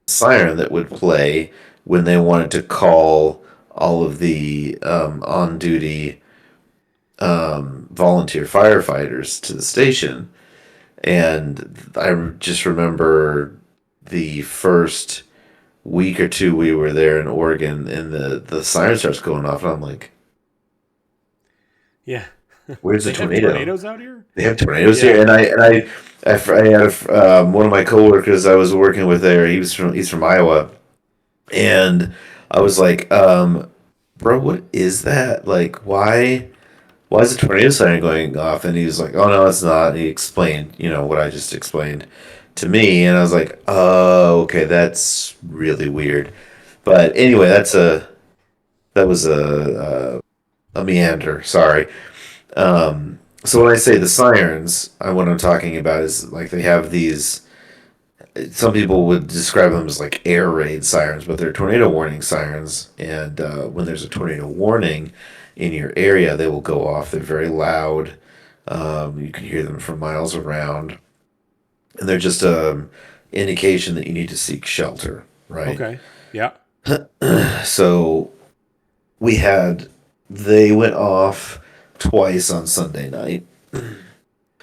siren that would play when they wanted to call all of the on duty volunteer firefighters to the station. And I just remember the first week or two we were there in Oregon, and the siren starts going off, and I'm like, Yeah. "Where's the They have tornado? tornadoes out here? They have tornadoes Yeah. here." And I had one of my coworkers I was working with there. He's from Iowa, and I was like, "Bro, what is that? Like, why is the tornado siren going off?" And he was like, "Oh no, it's not." And he explained, what I just explained to me, and I was like, "Oh, okay, that's really weird." But anyway, that was a meander. Sorry. So when I say the sirens, what I'm talking about is like they have these some people would describe them as like air raid sirens, but they're tornado warning sirens. And when there's a tornado warning in your area, they will go off. They're very loud. You can hear them from miles around, and they're just indication that you need to seek shelter, right? Okay. Yeah. So we had they went off twice on Sunday night,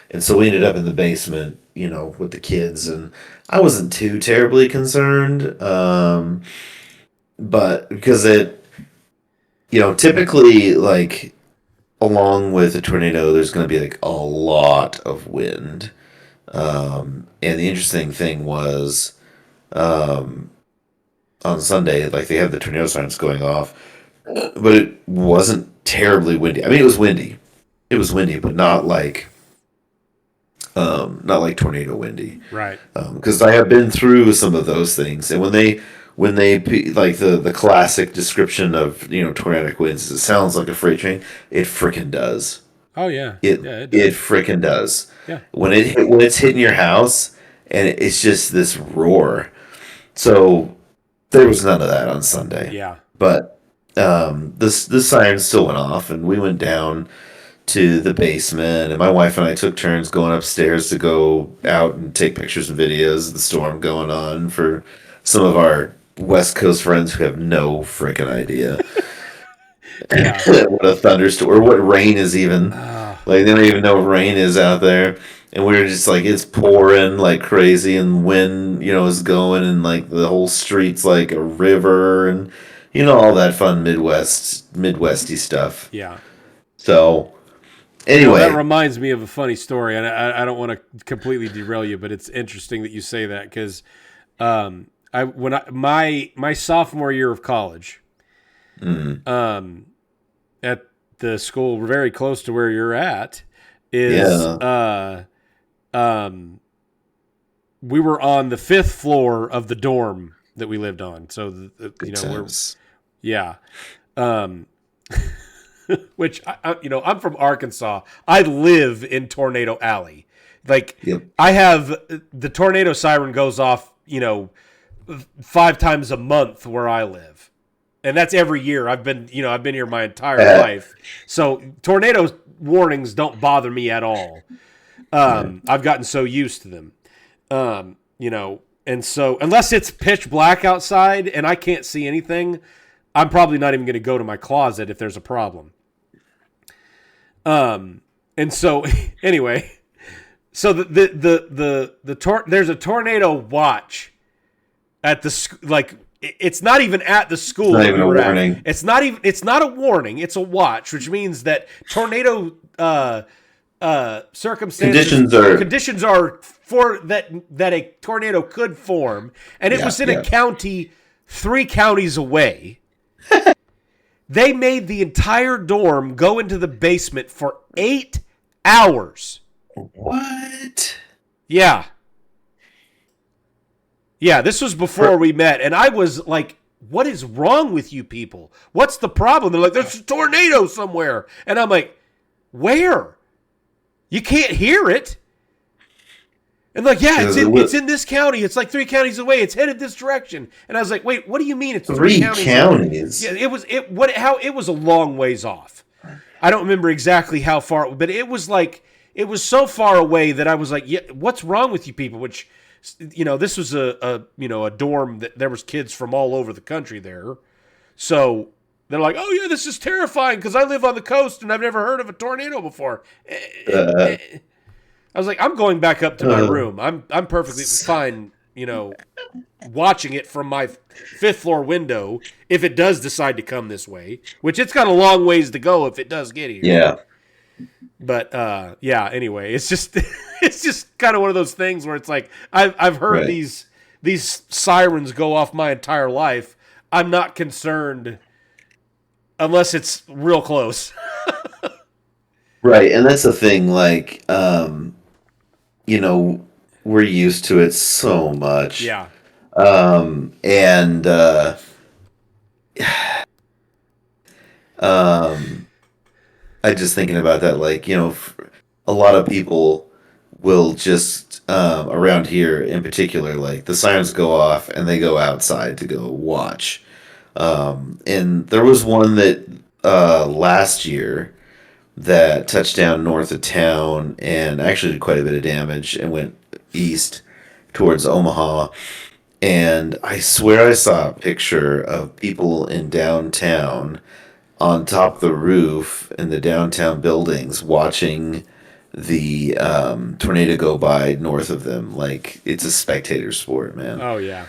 and so we ended up in the basement, with the kids, and I wasn't too terribly concerned, but because typically, like, along with a tornado, there's going to be like a lot of wind. And the interesting thing was, on Sunday, like, they had the tornado sirens going off, but it wasn't terribly windy. I mean, it was windy. It was windy, but not like tornado windy. Right. Because I have been through some of those things, and when they like the classic description of tornadic winds, it sounds like a freight train. It freaking does. Oh yeah. It Yeah, it it does. freaking does. Yeah. When it's hitting your house, and it's just this roar. So there was none of that on Sunday. Yeah. But this siren still went off, and we went down to the basement, and my wife and I took turns going upstairs to go out and take pictures and videos of the storm going on for some of our West Coast friends who have no freaking idea Yeah. what a thunderstorm or what rain is even. Like, they don't even know what rain is out there. And we were just like, it's pouring like crazy, and wind, is going, and like the whole street's like a river, and all that fun Midwesty stuff. Yeah. So anyway, That reminds me of a funny story, and I don't want to completely derail you, but it's interesting that you say that because my sophomore year of college, at the school very close to where you're at, we were on the 5th floor of the dorm that we lived on. So yeah. Which I'm from Arkansas. I live in Tornado Alley. Like, Yep. I have the tornado siren goes off, 5 times a month where I live. And that's every year. I've been here my entire life. So tornado warnings don't bother me at all. I've gotten so used to them. And so unless it's pitch black outside and I can't see anything, I'm probably not even going to go to my closet if there's a problem. And so anyway, so there's a tornado watch at the it's not even at the school. It's not even a warning. It's not a warning. It's a watch, which means that tornado circumstances conditions are for that a tornado could form, and it was in a county 3 counties away. They made the entire dorm go into the basement for 8 hours. What? Yeah. Yeah, this was before we met, and I was like, what is wrong with you people? What's the problem? They're like, there's a tornado somewhere. And I'm like, where? You can't hear it. And like, yeah, it's in this county. It's like 3 counties away. It's headed this direction. And I was like, wait, what do you mean it's 3 counties? Yeah, it was a long ways off. I don't remember exactly how far, but it was so far away that I was like, yeah, what's wrong with you people? Which, this was a dorm that there was kids from all over the country there. So they're like, oh yeah, this is terrifying because I live on the coast and I've never heard of a tornado before. I was like, I'm going back up to my room. I'm perfectly fine, watching it from my 5th floor window if it does decide to come this way, which it's got a long ways to go if it does get here. Yeah. But anyway, it's just kind of one of those things where it's like I've heard these sirens go off my entire life. I'm not concerned unless it's real close. Right, and that's the thing, like, we're used to it so much. Yeah. And I just thinking about that, like, a lot of people will just around here in particular, like the sirens go off and they go outside to go watch. And there was one that last year that touched down north of town and actually did quite a bit of damage and went east towards Omaha. And I swear I saw a picture of people in downtown on top of the roof in the downtown buildings watching the tornado go by north of them. Like it's a spectator sport, man. Oh yeah.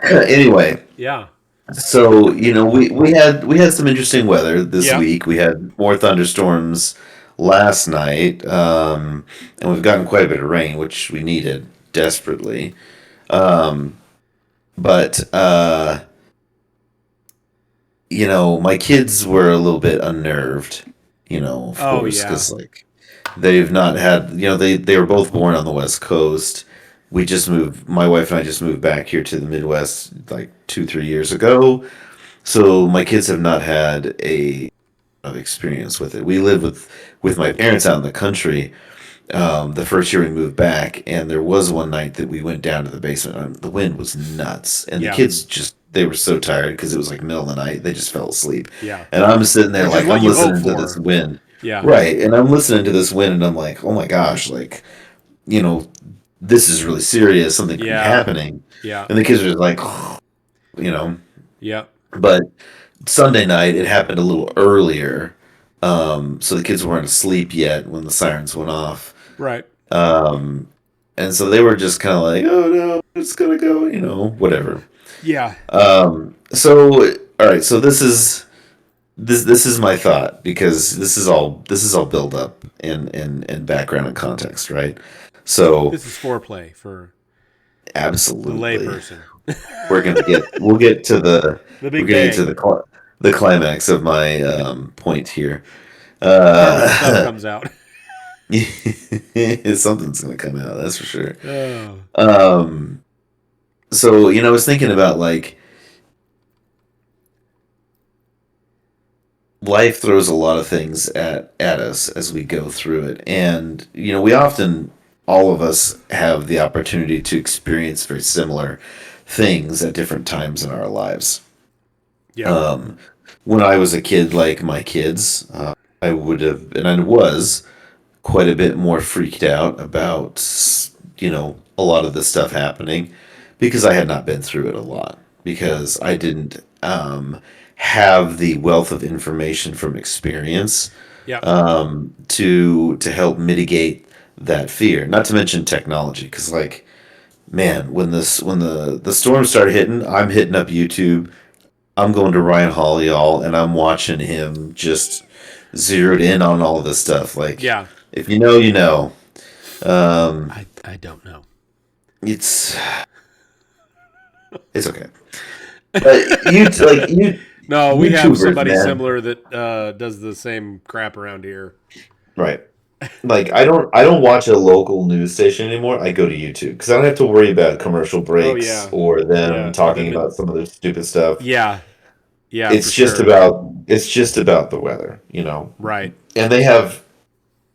Anyway, Yeah. so we had some interesting weather this Yeah. week. We had more thunderstorms last night, and we've gotten quite a bit of rain, which we needed desperately. Um, but my kids were a little bit unnerved, of Oh course, yeah. because like they've not had, they were both born on the West Coast. We just moved, my wife and I just moved back here to the Midwest like 2, 3 years ago. So my kids have not had a of experience with it. We lived with my parents out in the country the first year we moved back, and there was one night that we went down to the basement. The wind was nuts, and the Yeah. kids just they were so tired because it was like middle of the night. They just fell asleep, Yeah. and I'm sitting there Which is like what I'm you hope listening to this for. wind, Yeah. right? And I'm listening to this wind, and I'm like, oh my gosh, like you know, this is really serious. Something could be Yeah. happening, Yeah. and the kids are just like, you know. Yeah. But Sunday night, it happened a little earlier, so the kids weren't asleep yet when the sirens went off. Right. Um, and so they were just kind of like, "Oh no, it's gonna go," whatever. Yeah. So all right, so this is my thought because this is all build up and background and context, right? So This is foreplay for the absolutely, layperson. we'll get to the The we're big gonna get to bang. the climax of my point here. Part where the stuff Uh, comes out. something's gonna come out, that's for sure. Oh. Um, so I was thinking about like life throws a lot of things at us as we go through it, and we often all of us have the opportunity to experience very similar things at different times in our lives. Yeah. Um, when I was a kid, like my kids, I would have, and I was quite a bit more freaked out about, a lot of this stuff happening because I had not been through it a lot Yeah. because I didn't have the wealth of information from experience Yeah. to help mitigate that fear. Not to mention technology, because like, man, when the storms start hitting, I'm hitting up YouTube. I'm going to Ryan Hall, y'all, and I'm watching him just zeroed in on all this stuff. Like, Yeah. if you know, you know. Um, I don't know. it's it's okay. But you No, we have YouTubers, somebody man, similar that does the same crap around here. right? Like I don't watch a local news station anymore. I go to YouTube because I don't have to worry about commercial Oh breaks yeah. or them Yeah. talking about some of their stupid stuff. Yeah. Yeah, for It's just sure. about the weather, Right. and they have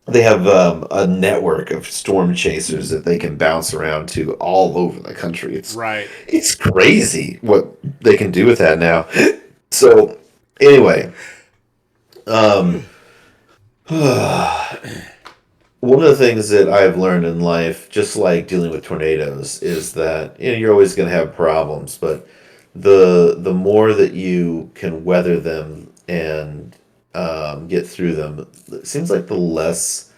a network of storm chasers that they can bounce around to all over the country. It's Right. it's crazy what they can do with that now. So anyway, um, one of the things that I've learned in life, just like dealing with tornadoes, is that you're always going to have problems, but the more that you can weather them and get through them, it seems like the less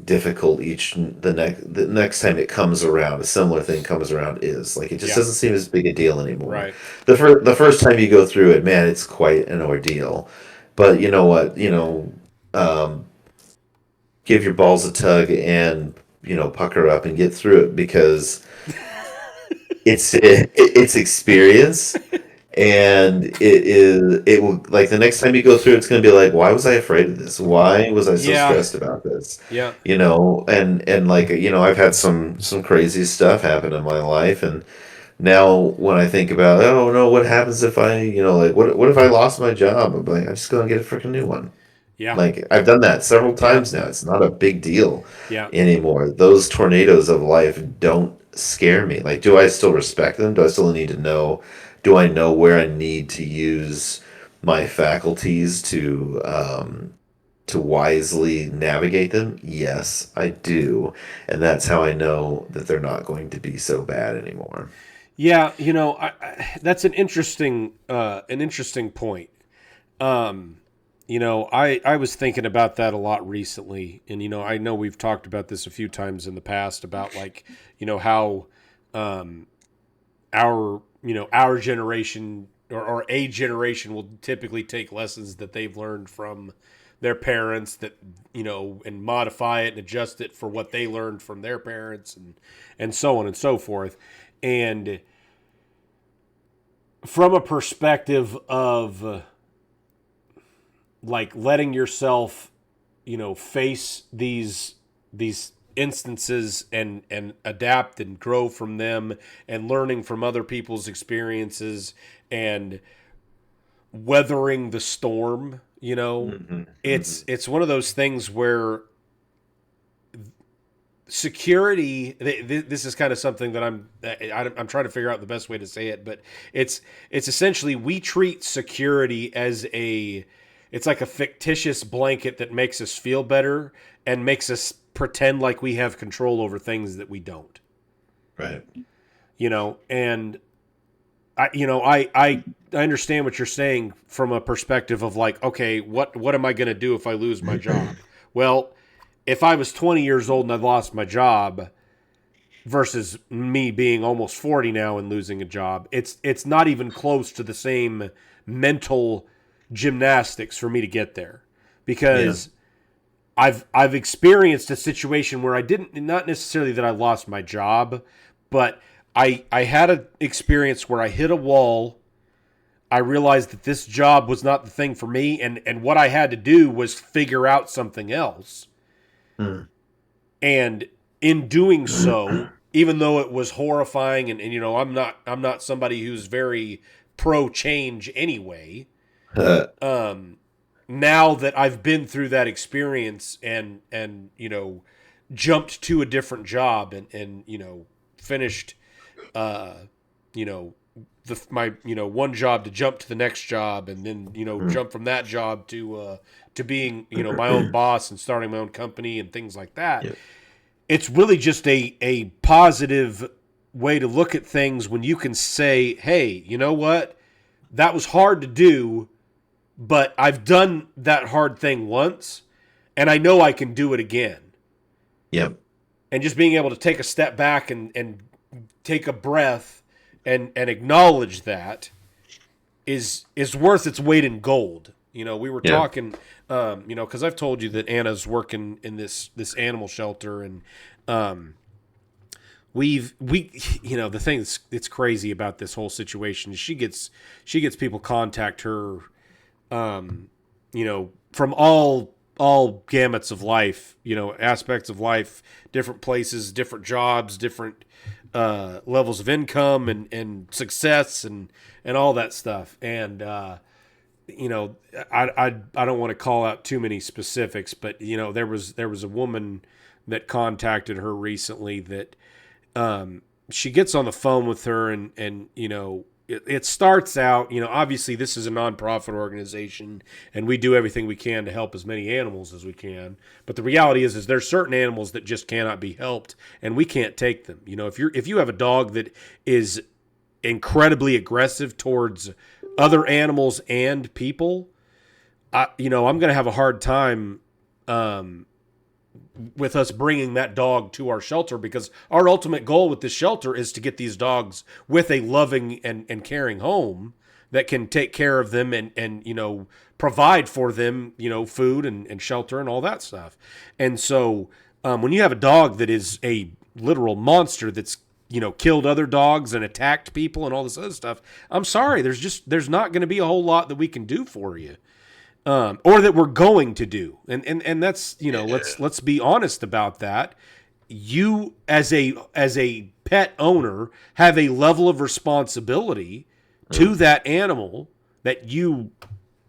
difficult the next time it comes around, a similar thing comes around is like it just Yeah. doesn't seem as big a deal anymore. Right. The first time you go through it, man, it's quite an ordeal. But you know what? Um, give your balls a tug and pucker up and get through it because it's experience, and it will like the next time you go through it's going to be like, why was I afraid of this? Why was I so Yeah. stressed about this? Yeah. And like I've had some crazy stuff happen in my life, and now when I think about, oh no, what happens if I like what if I lost my job? I'm like, I'm just going to get a freaking new one. Yeah. Like I've done that several times now. It's not a big deal Yeah. anymore. Those tornadoes of life don't scare me. Like, do I still respect them? Do I still need to know? Do I know where I need to use my faculties to wisely navigate them? Yes, I do. And that's how I know that they're not going to be so bad anymore. Yeah, that's an interesting point. Um, I was thinking about that a lot recently, and I know we've talked about this a few times in the past about like, how um, our generation or a generation will typically take lessons that they've learned from their parents that and modify it and adjust it for what they learned from their parents and so on and so forth. And from a perspective of like letting yourself face these instances and adapt and grow from them and learning from other people's experiences and weathering the storm, Hmm. Hmm. it's one of those things where security, this is kind of something that I'm trying to figure out the best way to say it, but it's essentially we treat security as it's like a fictitious blanket that makes us feel better and makes us pretend like we have control over things that we don't. Right. And I understand what you're saying from a perspective of like, okay, what am I going to do if I lose my job? Well, if I was 20 years old and I lost my job versus me being almost 40 now and losing a job, it's not even close to the same mental gymnastics for me to get there, Yeah. because I've experienced a situation where I didn't, not necessarily that I lost my job, but I had an experience where I hit a wall. I realized that this job was not the thing for me, and what I had to do was figure out something else. Mm. And in doing so, even though it was horrifying, and I'm not somebody who's very pro change anyway. Now that I've been through that experience and jumped to a different job and finished uh you know my one job to jump to the next job, and then Mm. jump from that job to being my own boss and starting my own company and things like that. Yeah. It's really just a positive way to look at things when you can say, hey, you know what, that was hard to do, but I've done that hard thing once and I know I can do it again. Yep. And just being able to take a step back and take a breath and acknowledge that is worth its weight in gold. We were Yeah. talking, because I've told you that Anna's working in this animal shelter, and the thing that's crazy about this whole situation is she gets people contact her, from all gamuts of life, aspects of life, different places, different jobs, different levels of income and success and all that stuff. And I don't want to call out too many specifics, but there was a woman that contacted her recently that she gets on the phone with her, and it starts out, obviously this is a nonprofit organization and we do everything we can to help as many animals as we can. But the reality is there's certain animals that just cannot be helped and we can't take them. If you have a dog that is incredibly aggressive towards other animals and people, I'm going to have a hard time with us bringing that dog to our shelter, because our ultimate goal with this shelter is to get these dogs with a loving and caring home that can take care of them and provide for them, food and shelter and all that stuff. And so when you have a dog that is a literal monster that's killed other dogs and attacked people and all this other stuff, I'm sorry, there's not going to be a whole lot that we can do for you. Or that we're going to do, and that's let's be honest about that. You as a pet owner have a level of responsibility to that animal that you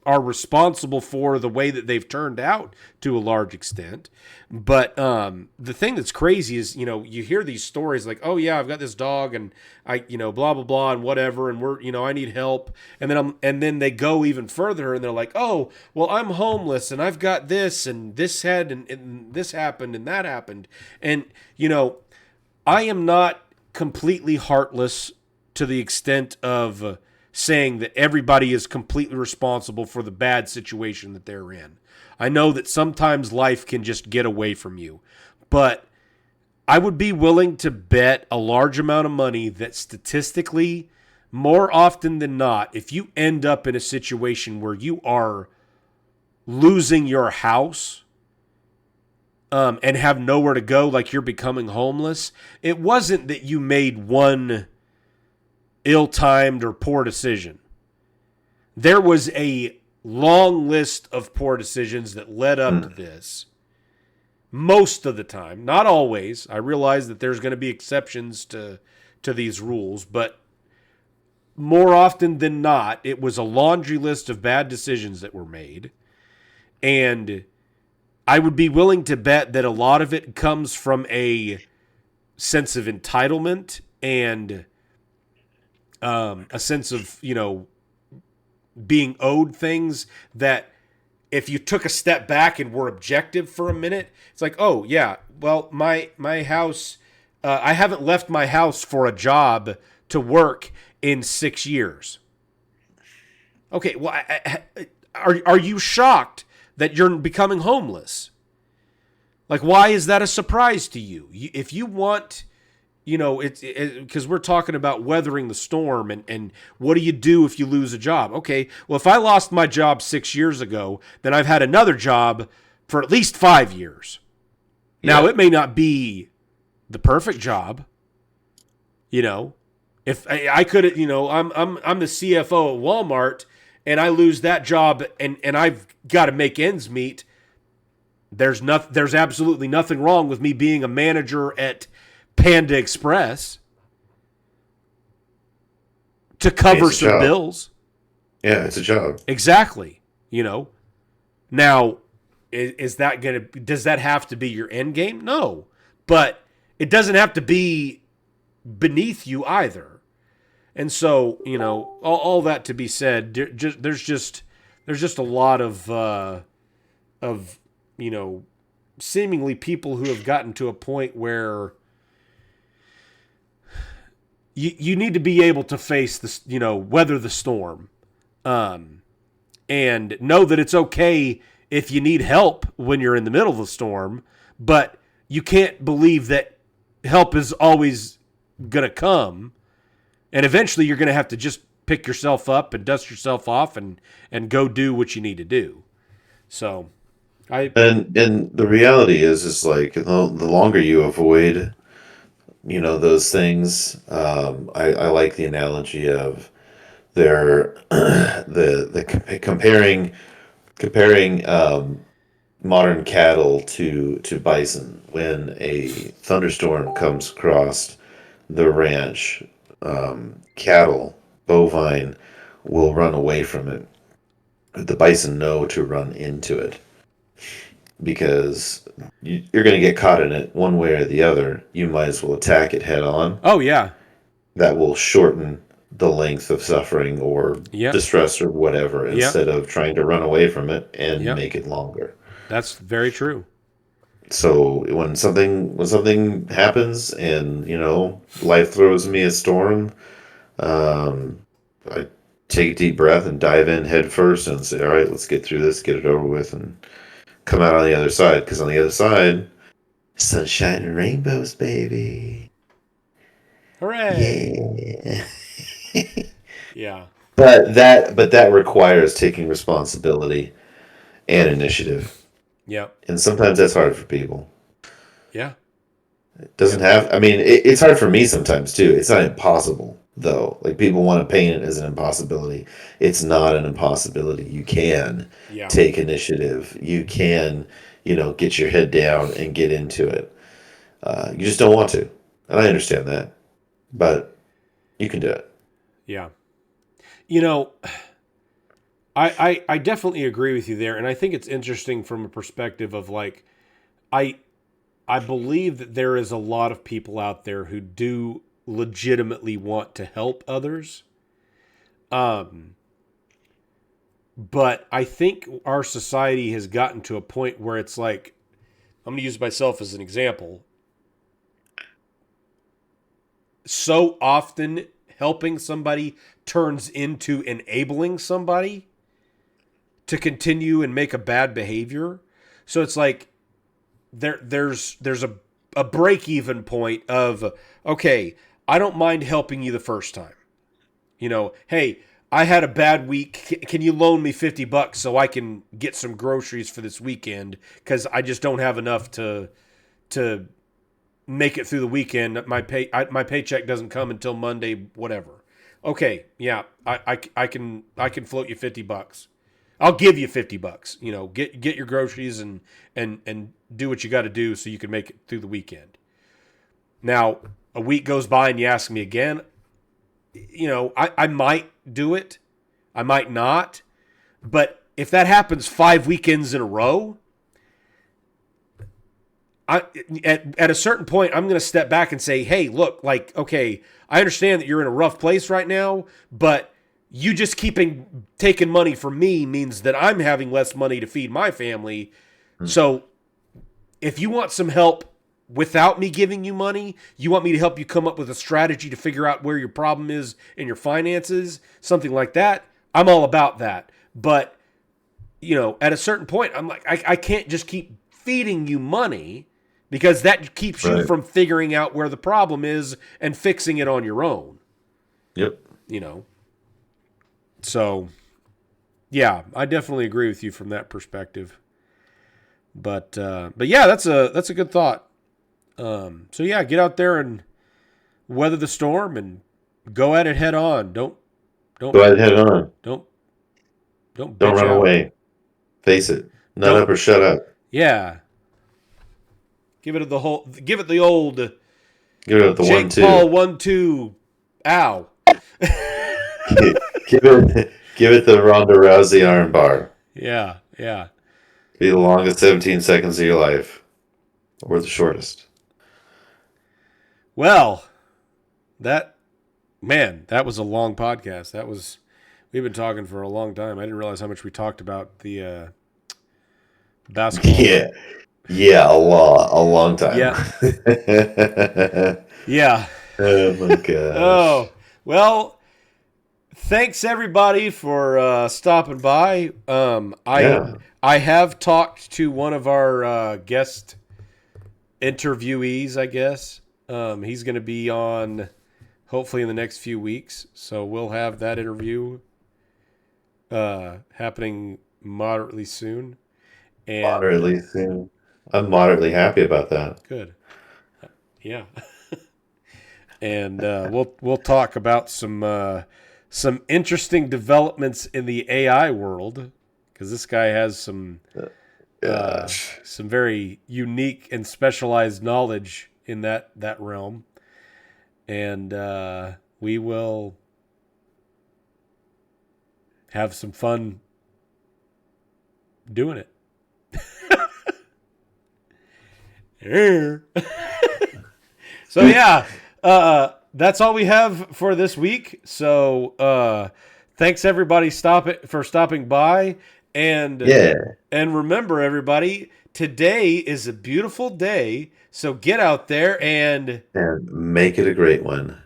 are responsible for the way that they've turned out to a large extent. But the thing that's crazy is, you hear these stories like, oh yeah, I've got this dog and I, blah, blah, blah, and whatever. And I need help. And then they go even further and they're like, oh, well, I'm homeless and I've got this and this and this happened and that happened. And, I am not completely heartless to the extent of saying that everybody is completely responsible for the bad situation that they're in. I know that sometimes life can just get away from you, but I would be willing to bet a large amount of money that statistically, more often than not, if you end up in a situation where you are losing your house and have nowhere to go, like you're becoming homeless, it wasn't that you made one ill-timed or poor decision. There was a long list of poor decisions that led up to this. Most of the time, not always. I realize that there's going to be exceptions to these rules, but more often than not, it was a laundry list of bad decisions that were made. And I would be willing to bet that a lot of it comes from a sense of entitlement and a sense of, being owed things that if you took a step back and were objective for a minute, it's like, oh, yeah, well, my house, I haven't left my house for a job to work in 6 years. Okay, well, are you shocked that you're becoming homeless? Like, why is that a surprise to you? If you want... it's because we're talking about weathering the storm and what do you do if you lose a job? Okay, well, if I lost my job 6 years ago, then I've had another job for at least 5 years. Now, it may not be the perfect job. If I could, I'm the CFO at Walmart and I lose that job and I've got to make ends meet. There's absolutely nothing wrong with me being a manager at Panda Express to cover some bills. Yeah, it's a job. Exactly. Now, does that have to be your end game? No, but it doesn't have to be beneath you either. And so, all that to be said, there's just a lot of seemingly people who have gotten to a point where you need to be able to face this, weather the storm, and know that it's okay if you need help when you're in the middle of the storm, but you can't believe that help is always going to come, and eventually you're going to have to just pick yourself up and dust yourself off and go do what you need to do. So, and the reality is like the longer you avoid those things. I like the analogy of comparing modern cattle to bison. When a thunderstorm comes across the ranch, cattle, bovine, will run away from it. The bison know to run into it. Because you're going to get caught in it one way or the other. You might as well attack it head on. Oh, yeah. That will shorten the length of suffering or distress or whatever instead of trying to run away from it and make it longer. That's very true. So when something happens and, life throws me a storm, I take a deep breath and dive in head first and say, all right, let's get through this, get it over with, and come out on the other side, because on the other side, sunshine and rainbows, baby. Hooray! Yeah. Yeah. But that requires taking responsibility and initiative. Yeah. And sometimes that's hard for people. Yeah. It doesn't have. I mean, it's hard for me sometimes too. It's not impossible though. Like people want to paint it as an impossibility. It's not an impossibility. You can take initiative. You can, get your head down and get into it. You just don't want to, and I understand that, but you can do it. Yeah. I definitely agree with you there, and I think it's interesting from a perspective of like I I believe that there is a lot of people out there who do legitimately want to help others. Um, but I think our society has gotten to a point where it's like, I'm going to use myself as an example. So often helping somebody turns into enabling somebody to continue and make a bad behavior. So it's like there's a break even point of, okay, I don't mind helping you the first time. You know, hey, I had a bad week. Can you loan me $50 so I can get some groceries for this weekend? Because I just don't have enough to make it through the weekend. My paycheck doesn't come until Monday, whatever. Okay, yeah, I can float you $50. I'll give you $50. You know, get your groceries and do what you got to do so you can make it through the weekend. Now, a week goes by and you ask me again. You know, I might do it. I might not. But if that happens 5 weekends in a row, at a certain point, I'm going to step back and say, hey, look, like, okay, I understand that you're in a rough place right now, but you just taking money from me means that I'm having less money to feed my family. So if you want some help without me giving you money, you want me to help you come up with a strategy to figure out where your problem is in your finances, something like that, I'm all about that. But, you know, at a certain point, I'm like, I can't just keep feeding you money because that keeps you from figuring out where the problem is and fixing it on your own. Yep. You know? So, yeah, I definitely agree with you from that perspective. But yeah, that's a good thought. So yeah, get out there and weather the storm and go at it head on. Don't Go ahead, head on. Don't Don't bitch run out. away. Face it. Nut up or shut up. Yeah. Give it the old Give it the Jake 1-2. Paul 1-2. Ow. give it the Ronda Rousey arm bar. Yeah, yeah. Be the longest 17 seconds of your life. Or the shortest. Well, that was a long podcast. We've been talking for a long time. I didn't realize how much we talked about the basketball. Yeah, a long time. Yeah. Yeah. Oh my gosh. Oh, well, thanks everybody for stopping by. I have talked to one of our guest interviewees, I guess. He's going to be on hopefully in the next few weeks, so we'll have that interview happening moderately soon. And moderately soon. I'm moderately happy about that. Good. Yeah. And we'll talk about some interesting developments in the AI world, because this guy has some very unique and specialized knowledge in that realm, and we will have some fun doing it. So yeah, that's all we have for this week. So thanks everybody for stopping by, and remember everybody, today is a beautiful day, so get out there and make it a great one.